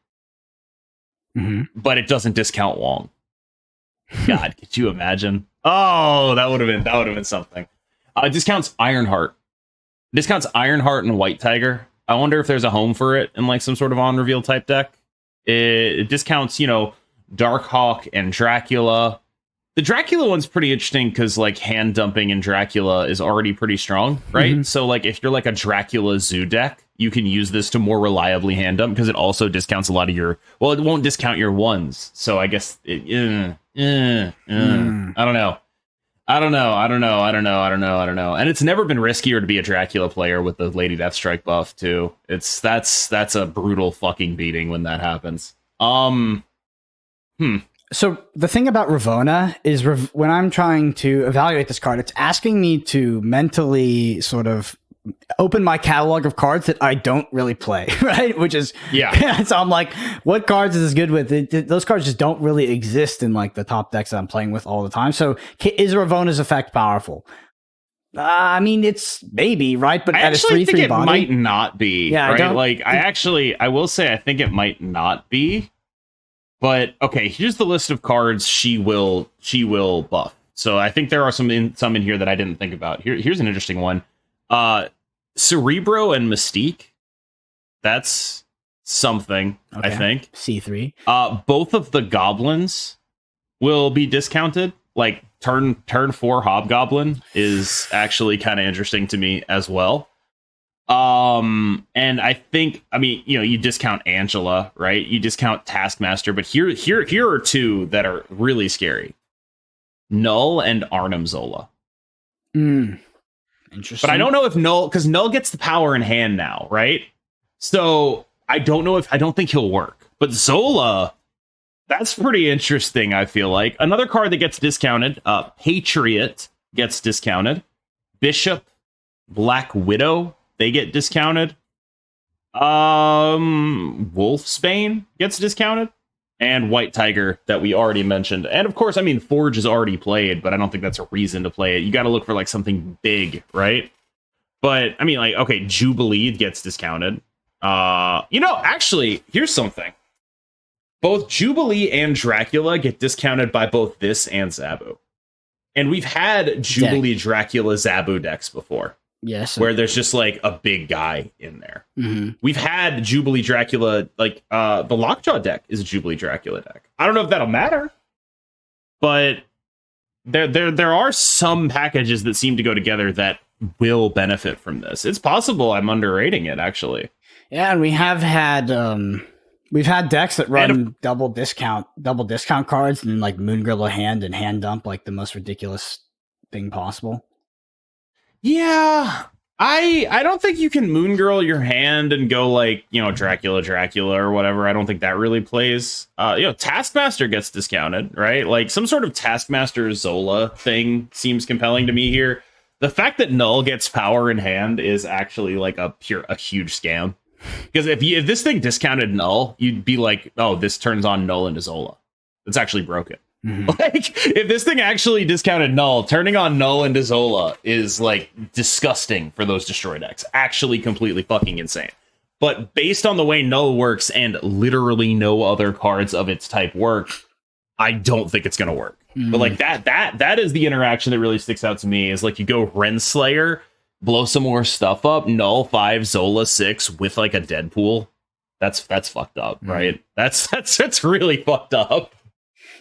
but it doesn't discount Wong. God, could you imagine? Oh, that would have been something. It discounts Ironheart. Discounts Ironheart and White Tiger. I wonder if there's a home for it in like some sort of on reveal type deck. It discounts, Darkhawk and Dracula. The Dracula one's pretty interesting because like hand dumping in Dracula is already pretty strong, right? So like if you're like a Dracula Zoo deck, you can use this to more reliably hand dump because it also discounts a lot of your. Well, it won't discount your ones, so I guess I don't know. And it's never been riskier to be a Dracula player with the Lady Deathstrike buff too. That's a brutal fucking beating when that happens. So the thing about Ravonna is when I'm trying to evaluate this card, it's asking me to mentally sort of open my catalog of cards that I don't really play, right? Which is, so I'm like, what cards is this good with? Those cards just don't really exist in like the top decks that I'm playing with all the time. So is Ravonna's effect powerful? I mean, it's maybe, right? But I actually think it might not be. Yeah, right? I will say I think it might not be. But okay, here's the list of cards she will buff. So I think there are some in here that I didn't think about. Here's an interesting one. Cerebro and Mystique. That's something, okay. I think. C3. Both of the goblins will be discounted. Like turn 4 Hobgoblin is actually kind of interesting to me as well. And I think, you discount Angela, right? You discount Taskmaster, but here are 2 that are really scary. Null and Arnim Zola. Interesting. But I don't know if Null, because Null gets the power in hand now, right? So I don't think he'll work. But Zola, that's pretty interesting, I feel like. Another card that gets discounted, Patriot gets discounted. Bishop, Black Widow, they get discounted. Wolfsbane gets discounted. And White Tiger that we already mentioned. And of course, Forge is already played, but I don't think that's a reason to play it. You got to look for like something big, right? But okay, Jubilee gets discounted. Actually, here's something. Both Jubilee and Dracula get discounted by both this and Zabu. And we've had Jubilee Dracula Zabu decks before. Yes. Where there's just like a big guy in there. We've had Jubilee Dracula, like the Lockjaw deck is a Jubilee Dracula deck. I don't know if that'll matter, but there are some packages that seem to go together that will benefit from this. It's possible I'm underrating it, actually. Yeah, and we have had we've had decks that run double discount cards and like Moongrill a hand and hand dump like the most ridiculous thing possible. Yeah, I don't think you can Moongirl your hand and go like, Dracula or whatever. I don't think that really plays. Taskmaster gets discounted, right? Like some sort of Taskmaster Zola thing seems compelling to me here. The fact that Null gets power in hand is actually like a huge scam. Because if this thing discounted Null, you'd be like, oh, this turns on Null into Zola. It's actually broken. Like, if this thing actually discounted Null, turning on Null into Zola is, like, disgusting for those destroy decks. Actually completely fucking insane. But based on the way Null works and literally no other cards of its type work, I don't think it's gonna work. But like that is the interaction that really sticks out to me. Is like you go Renslayer, blow some more stuff up, Null 5, Zola 6 with like a Deadpool. That's fucked up, right? That's really fucked up.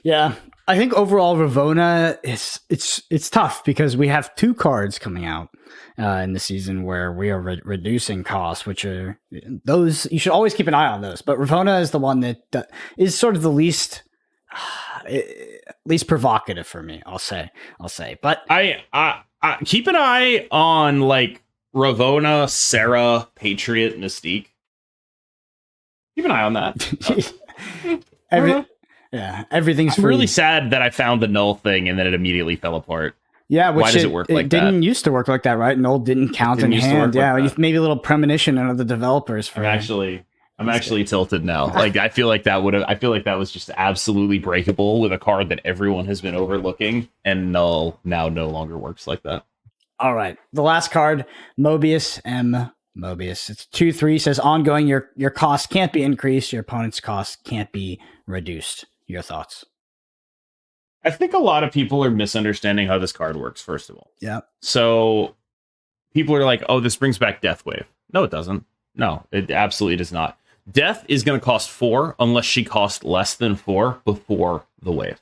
Yeah, I think overall Ravonna it's tough because we have 2 cards coming out in the season where we are reducing costs, which are those you should always keep an eye on those. But Ravonna is the one that is sort of the least provocative for me. I'll say. But I keep an eye on like Ravonna, Sarah, Patriot, Mystique. Keep an eye on that. Everything's free. I'm really sad that I found the Null thing and then it immediately fell apart. Yeah, why does it work like that? It didn't used to work like that, right? Null didn't count in hand. Yeah, maybe a little premonition on the developers. I'm actually tilted now. Like I feel like that was just absolutely breakable with a card that everyone has been overlooking, and Null now no longer works like that. All right, the last card, Mobius M. Mobius. It's 2/3. Says ongoing. Your cost can't be increased. Your opponent's cost can't be reduced. Your thoughts? I think a lot of people are misunderstanding how this card works. First of all, yeah. So people are like, "Oh, this brings back Death Wave." No, it doesn't. No, it absolutely does not. Death is going to cost 4 unless she costs less than 4 before the wave.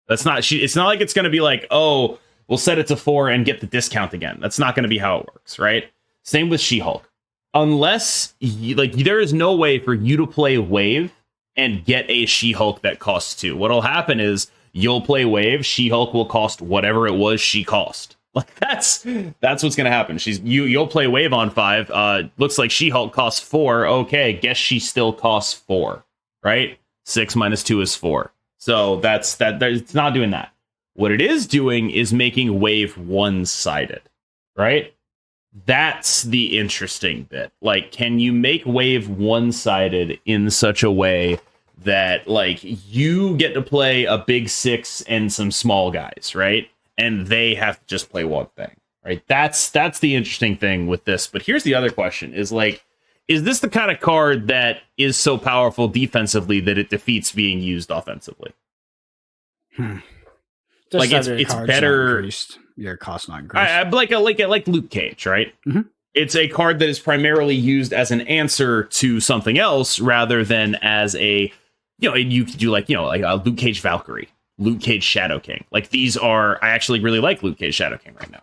That's not. It's not like it's going to be like, "Oh, we'll set it to 4 and get the discount again." That's not going to be how it works, right? Same with She-Hulk. Unless there is no way for you to play Wave and get a She-Hulk that costs 2. What'll happen is you'll play Wave, She-Hulk will cost whatever it was she cost. Like that's what's gonna happen. You'll play Wave on 5. Looks like She-Hulk costs 4. Okay, guess she still costs 4, right? 6 minus 2 is 4. So that's that. It's not doing that. What it is doing is making Wave one-sided, right? That's the interesting bit. Like, can you make Wave one-sided in such a way that like you get to play a big 6 and some small guys, right? And they have to just play one thing, right? That's the interesting thing with this. But here's the other question: is this the kind of card that is so powerful defensively that it defeats being used offensively? Like it's better. Your cost not increased. Like Luke Cage, right? Mm-hmm. It's a card that is primarily used as an answer to something else rather than as a, you could do like a Luke Cage Valkyrie, Luke Cage Shadow King. Like these are, I actually really like Luke Cage Shadow King right now.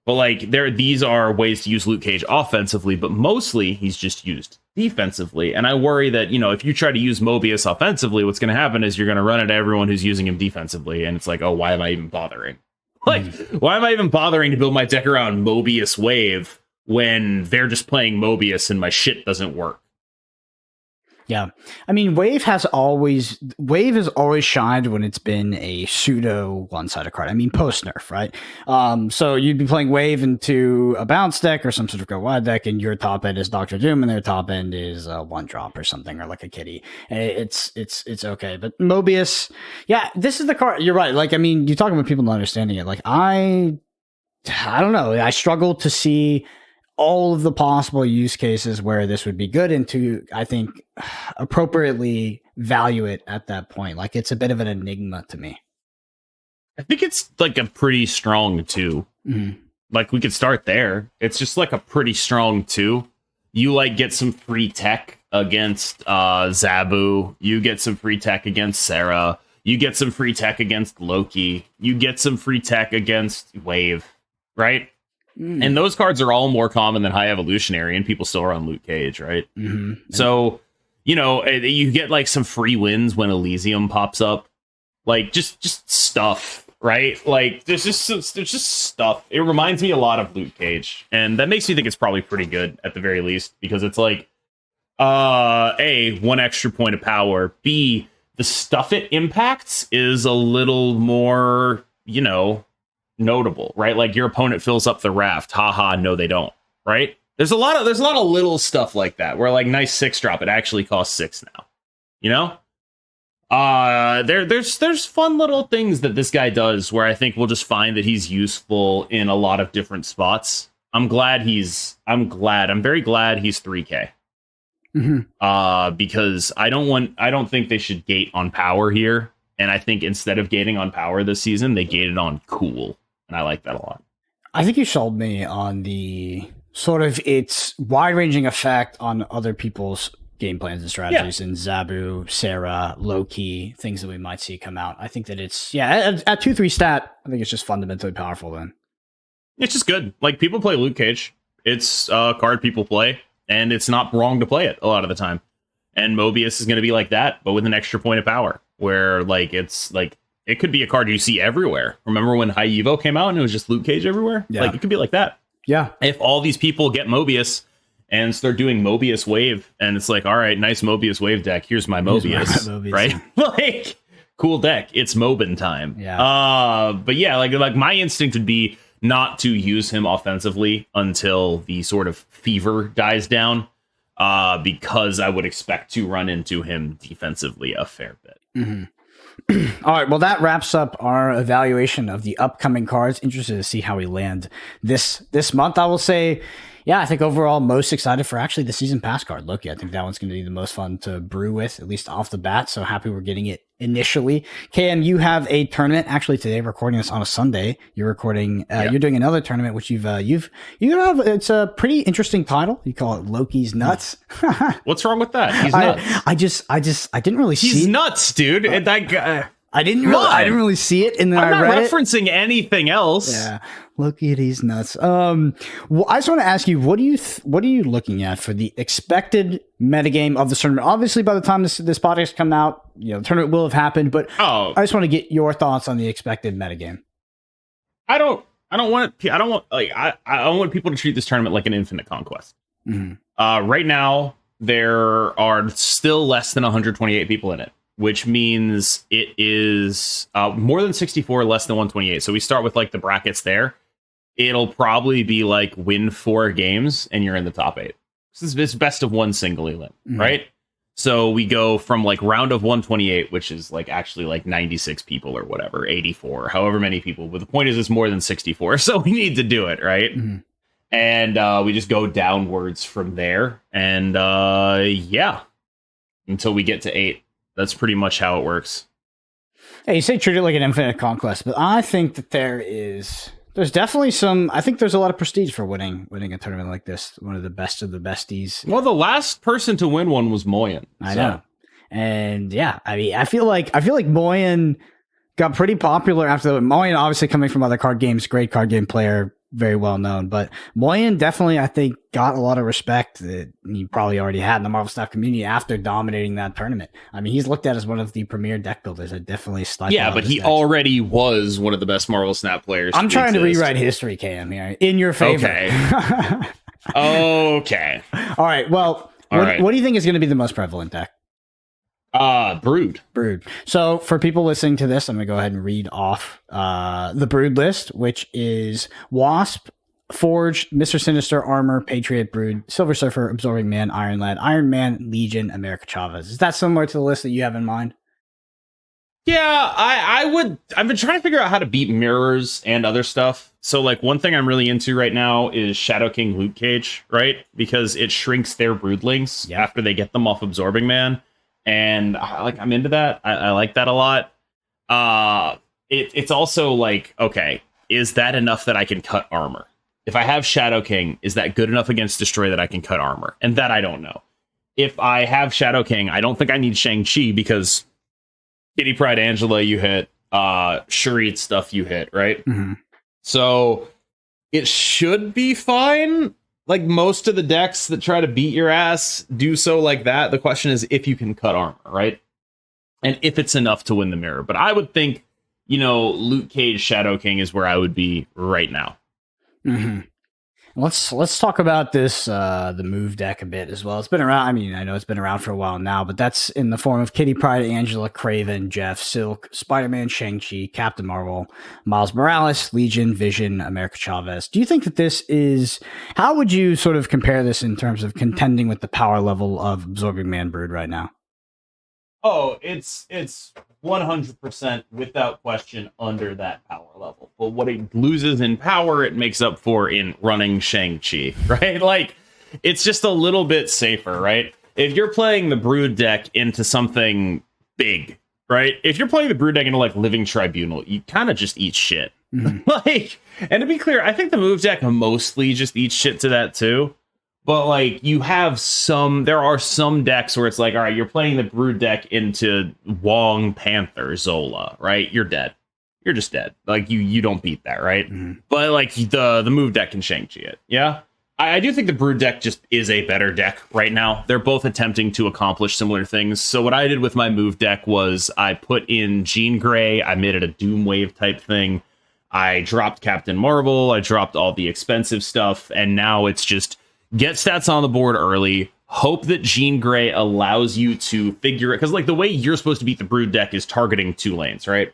But like these are ways to use Luke Cage offensively, but mostly he's just used defensively. And I worry that, if you try to use Mobius offensively, what's going to happen is you're going to run into everyone who's using him defensively. And it's like, oh, why am I even bothering? Why am I even bothering to build my deck around Mobius Wave when they're just playing Mobius and my shit doesn't work? Yeah. I mean, Wave has always shined when it's been a pseudo one-sided card. I mean, post-nerf, right? So you'd be playing Wave into a bounce deck or some sort of go wide deck, and your top end is Doctor Doom, and their top end is a 1-drop or something, or like a kitty. It's okay. But Mobius, yeah, this is the card. You're right. Like, I mean, you're talking about people not understanding it. Like, I don't know. I struggle to see all of the possible use cases where this would be good and to, I think, appropriately value it at that point. Like, it's a bit of an enigma to me. I think it's like a pretty strong 2. Mm-hmm. Like, we could start there. It's just like a pretty strong 2. You like get some free tech against Zabu. You get some free tech against Sarah. You get some free tech against Loki. You get some free tech against Wave, right? And those cards are all more common than High Evolutionary, and people still are on Luke Cage, right? Mm-hmm. So, you get like some free wins when Elysium pops up, like just stuff, right? Like there's just stuff. It reminds me a lot of Luke Cage, and that makes me think it's probably pretty good at the very least, because it's like, A, 1 extra point of power. B, the stuff it impacts is a little more, notable, right? Like your opponent fills up the raft. Haha, no, they don't. Right? There's a lot of little stuff like that where like nice 6-drop, it actually costs 6 now. There's fun little things that this guy does where I think we'll just find that he's useful in a lot of different spots. I'm very glad he's 3K. Mm-hmm. Because I don't think they should gate on power here. And I think instead of gating on power this season, they gated on cool. And I like that a lot. I think you sold me on the sort of its wide-ranging effect on other people's game plans and strategies in Zabu, Sarah, Loki, things that we might see come out. I think that it's, at 2-3 stat, I think it's just fundamentally powerful then. It's just good. Like, people play Luke Cage. It's a card people play, and it's not wrong to play it a lot of the time. And Mobius is going to be like that, but with an extra point of power, where, like, it's, like, it could be a card you see everywhere. Remember when High Evo came out and it was just Luke Cage everywhere? Yeah. Like, it could be like that. Yeah. If all these people get Mobius and start doing Mobius Wave, and it's like, all right, nice Mobius Wave deck. Here's my Mobius, right? Like, cool deck. It's Mobin time. Yeah. But yeah, like my instinct would be not to use him offensively until the sort of fever dies down, because I would expect to run into him defensively a fair bit. Mm-hmm. All right, well, that wraps up our evaluation of the upcoming cards. Interested to see how we land this month. I will say, I think overall most excited for actually the season pass card, Loki. I think that one's going to be the most fun to brew with, at least off the bat. So happy we're getting it initially. KM, you have a tournament actually today. Recording this on a Sunday. You're recording. You're doing another tournament, which you have. It's a pretty interesting title. You call it Loki's Nuts. What's wrong with that? He's nuts. I didn't really see. He's nuts, dude. And that guy. I didn't really see it, and then I'm I read not referencing anything else. Yeah, Loki, he's nuts. Well, I just want to ask you, what are you looking at for the expected metagame of the tournament? Obviously, by the time this podcast come out, the tournament will have happened. But I just want to get your thoughts on the expected metagame. I don't want people to treat this tournament like an infinite conquest. Mm-hmm. Right now, there are still less than 128 people in it, which means it is more than 64, less than 128. So we start with like the brackets there. It'll probably be like win 4 games and you're in the top 8. This is best of one single elim, right? So we go from like round of 128, which is like actually like 96 people or whatever, 84, however many people. But the point is it's more than 64. So we need to do it, right? Mm-hmm. And we just go downwards from there. And until we get to 8. That's pretty much how it works. Hey, you say treat it like an infinite conquest, but I think that there's definitely I think there's a lot of prestige for winning a tournament like this. One of the best of the besties. Well, the last person to win one was Moyen. I know. And I mean, I feel like Moyen got pretty popular after that. Moyen obviously coming from other card games, great card game player, very well known, but Moyen definitely, I think, got a lot of respect that he probably already had in the Marvel Snap community after dominating that tournament. I mean, he's looked at as one of the premier deck builders. It definitely but he already was one of the best Marvel Snap players. I'm trying to rewrite history, KM, here in your favor. Okay. All right. Well, what do you think is going to be the most prevalent deck? Brood. So for people listening to this, I'm going to go ahead and read off the Brood list, which is Wasp, Forge, Mr. Sinister, Armor, Patriot, Brood, Silver Surfer, Absorbing Man, Iron Lad, Iron Man, Legion, America Chavez. Is that similar to the list that you have in mind? Yeah, I've been trying to figure out how to beat mirrors and other stuff. So like one thing I'm really into right now is Shadow King Luke Cage, right? Because it shrinks their broodlings after they get them off Absorbing Man. And I'm into that. I like that a lot. It's also like, okay, is that enough that I can cut armor? If I have Shadow King, is that good enough against Destroy that I can cut armor? And that I don't know. If I have Shadow King, I don't think I need Shang-Chi because Kitty Pryde Angela you hit, Shuri's stuff you hit, right? Mm-hmm. So it should be fine. Like most of the decks that try to beat your ass do so like that. The question is if you can cut armor, right? And if it's enough to win the mirror. But I would think, Luke Cage Shadow King is where I would be right now. Mm-hmm. Let's talk about this the move deck a bit as well. It's been around. I mean, I know it's been around for a while now, but that's in the form of Kitty Pryde, Angela, Kraven, Jeff, Silk, Spider-Man, Shang-Chi, Captain Marvel, Miles Morales, Legion, Vision, America Chavez. Do you think that this is? How would you sort of compare this in terms of contending with the power level of Absorbing Man Brood right now? Oh, it's 100% without question under that power level. But what it loses in power, it makes up for in running Shang-Chi, right? Like, it's just a little bit safer, right? If you're playing the Brood deck into something big, right? If you're playing the Brood deck into like Living Tribunal, you kind of just eat shit. Like, and to be clear, I think the move deck mostly just eats shit to that too. But like, there are some decks where it's like, all right, you're playing the Brood deck into Wong Panther Zola, right? You're dead. You're just dead. Like you don't beat that, right? But like the move deck can Shang-Chi it. Yeah. I do think the Brood deck just is a better deck right now. They're both attempting to accomplish similar things. So what I did with my move deck was I put in Jean Grey. I made it a Doom Wave type thing. I dropped Captain Marvel. I dropped all the expensive stuff. And now it's just get stats on the board early. Hope that Jean Grey allows you to figure it. Because like the way you're supposed to beat the Brood deck is targeting 2 lanes, right?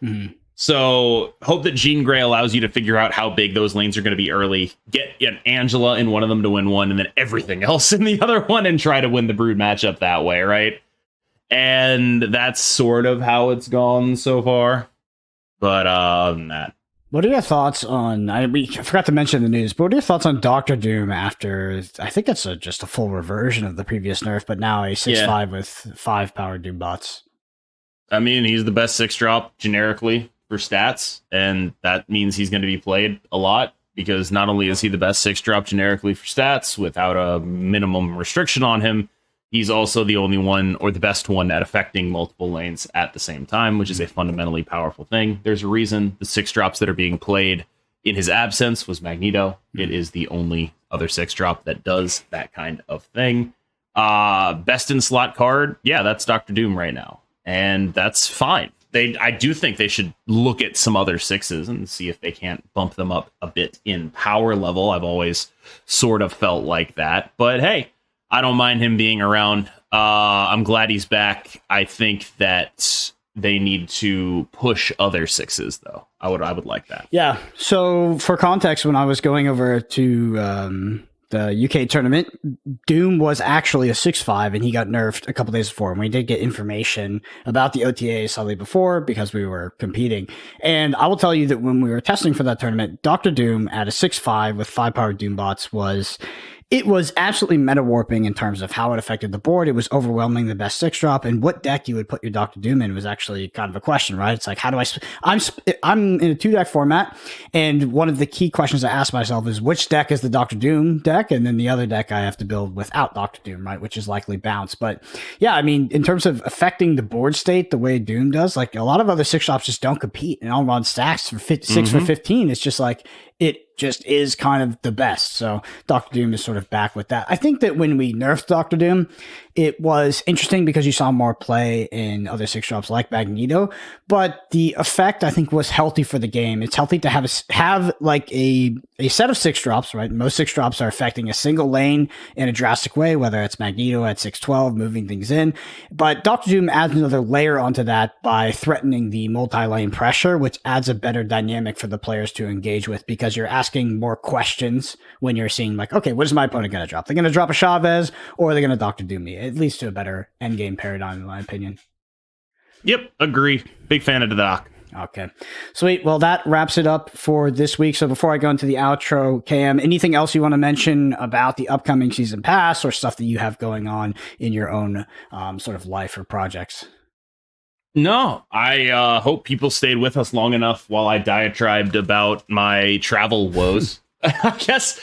So hope that Jean Grey allows you to figure out how big those lanes are going to be early. Get an Angela in one of them to win one, and then everything else in the other one, and try to win the Brood matchup that way, right? And that's sort of how it's gone so far. But other than that. What are your thoughts on, I forgot to mention the news, but what are your thoughts on Doctor Doom after, I think it's just a full reversion of the previous nerf, but now a 6/5 with 5 powered Doom bots? I mean, he's the best 6-drop generically for stats, and that means he's going to be played a lot, because not only is he the best 6-drop generically for stats without a minimum restriction on him, he's also the only one, or the best one, at affecting multiple lanes at the same time, which is a fundamentally powerful thing. There's a reason the 6-drops that are being played in his absence was Magneto. It is the only other 6-drop that does that kind of thing. Best in slot card, yeah, that's Doctor Doom right now, and that's fine. I do think they should look at some other 6s and see if they can't bump them up a bit in power level. I've always sort of felt like that. But hey, I don't mind him being around. I'm glad he's back. I think that they need to push other 6s, though. I would like that. Yeah. So for context, when I was going over to the UK tournament, Doom was actually a 6/5, and he got nerfed a couple days before. And we did get information about the OTA slightly before because we were competing. And I will tell you that when we were testing for that tournament, Dr. Doom at a 6/5 with 5 powered Doom bots was absolutely meta warping in terms of how it affected the board. It was overwhelming the best 6-drop, and what deck you would put your Dr. Doom in was actually kind of a question, right? It's like, how do I'm in a 2-deck format, and one of the key questions I ask myself is, which deck is the Dr. Doom deck? And then the other deck I have to build without Dr. Doom, right? Which is likely bounce. But yeah, I mean, in terms of affecting the board state the way Doom does, like a lot of other 6-drops just don't compete and all run stacks for 6 for 15. It's just like, it just is kind of the best. So Dr. Doom is sort of back with that. I think that when we nerfed Dr. Doom, it was interesting because you saw more play in other 6-drops like Magneto, but the effect I think was healthy for the game. It's healthy to have like a set of 6-drops, right? Most 6-drops are affecting a single lane in a drastic way, whether it's Magneto at 6/12, moving things in. But Dr. Doom adds another layer onto that by threatening the multi-lane pressure, which adds a better dynamic for the players to engage with, because you're asking more questions when you're seeing like, okay, what is my opponent going to drop? They're going to drop a Chavez, or they're going to Dr. Doom me. It leads to a better endgame paradigm, in my opinion. Yep, agree. Big fan of the doc. Okay, sweet. Well, that wraps it up for this week. So before I go into the outro, KM, anything else you want to mention about the upcoming season pass or stuff that you have going on in your own sort of life or projects? No, I hope people stayed with us long enough while I diatribed about my travel woes. I guess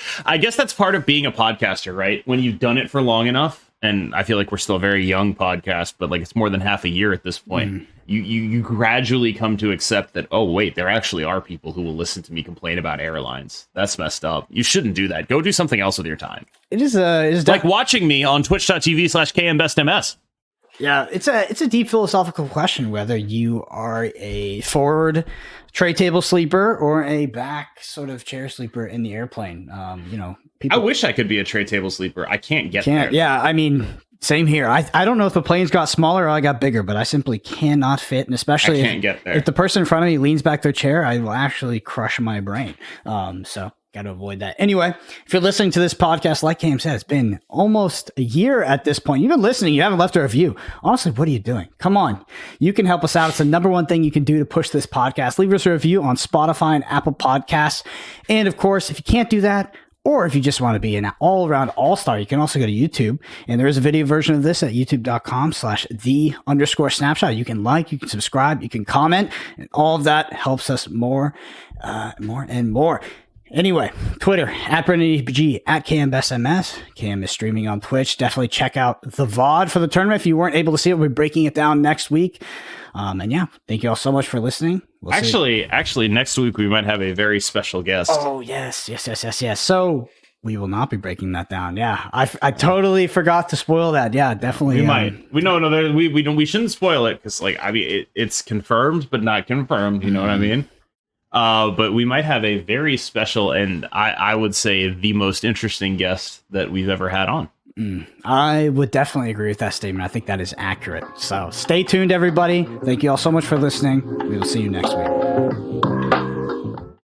that's part of being a podcaster, right? When you've done it for long enough, and I feel like we're still a very young podcast, but like it's more than half a year at this point. You gradually come to accept that, oh, wait, there actually are people who will listen to me complain about airlines. That's messed up. You shouldn't do that. Go do something else with your time. It is like watching me on twitch.tv/KMBestMS. Yeah, it's a deep philosophical question whether you are a forward tray table sleeper or a back sort of chair sleeper in the airplane. People, I wish I could be a tray table sleeper. I can't get there. Yeah, I mean, same here. I don't know if the planes got smaller or I got bigger, but I simply cannot fit, and especially I can't get there. If the person in front of me leans back their chair, I will actually crush my brain. So got to avoid that. Anyway, if you're listening to this podcast, like Cam said, it's been almost a year at this point. You've been listening. You haven't left a review. Honestly, what are you doing? Come on. You can help us out. It's the number one thing you can do to push this podcast. Leave us a review on Spotify and Apple Podcasts. And of course, if you can't do that, Or if you just want to be an all-around all-star, you can also go to YouTube. And there is a video version of this at youtube.com/the_snapshot. You can like, you can subscribe, you can comment, and all of that helps us more and more. Anyway, Twitter, @BrendanEPG, @KMBestMS. KM is streaming on Twitch. Definitely check out the VOD for the tournament. If you weren't able to see it, we'll be breaking it down next week. And yeah, thank you all so much for listening. We'll actually, next week we might have a very special guest. Oh, yes. So we will not be breaking that down. Yeah, I totally forgot to spoil that. Yeah, definitely. We might. We shouldn't spoil it because, like, I mean, it's confirmed but not confirmed. You know what I mean? But we might have a very special and I would say the most interesting guest that we've ever had on. I would definitely agree with that statement. I think that is accurate. So stay tuned, everybody. Thank you all so much for listening. We will see you next week.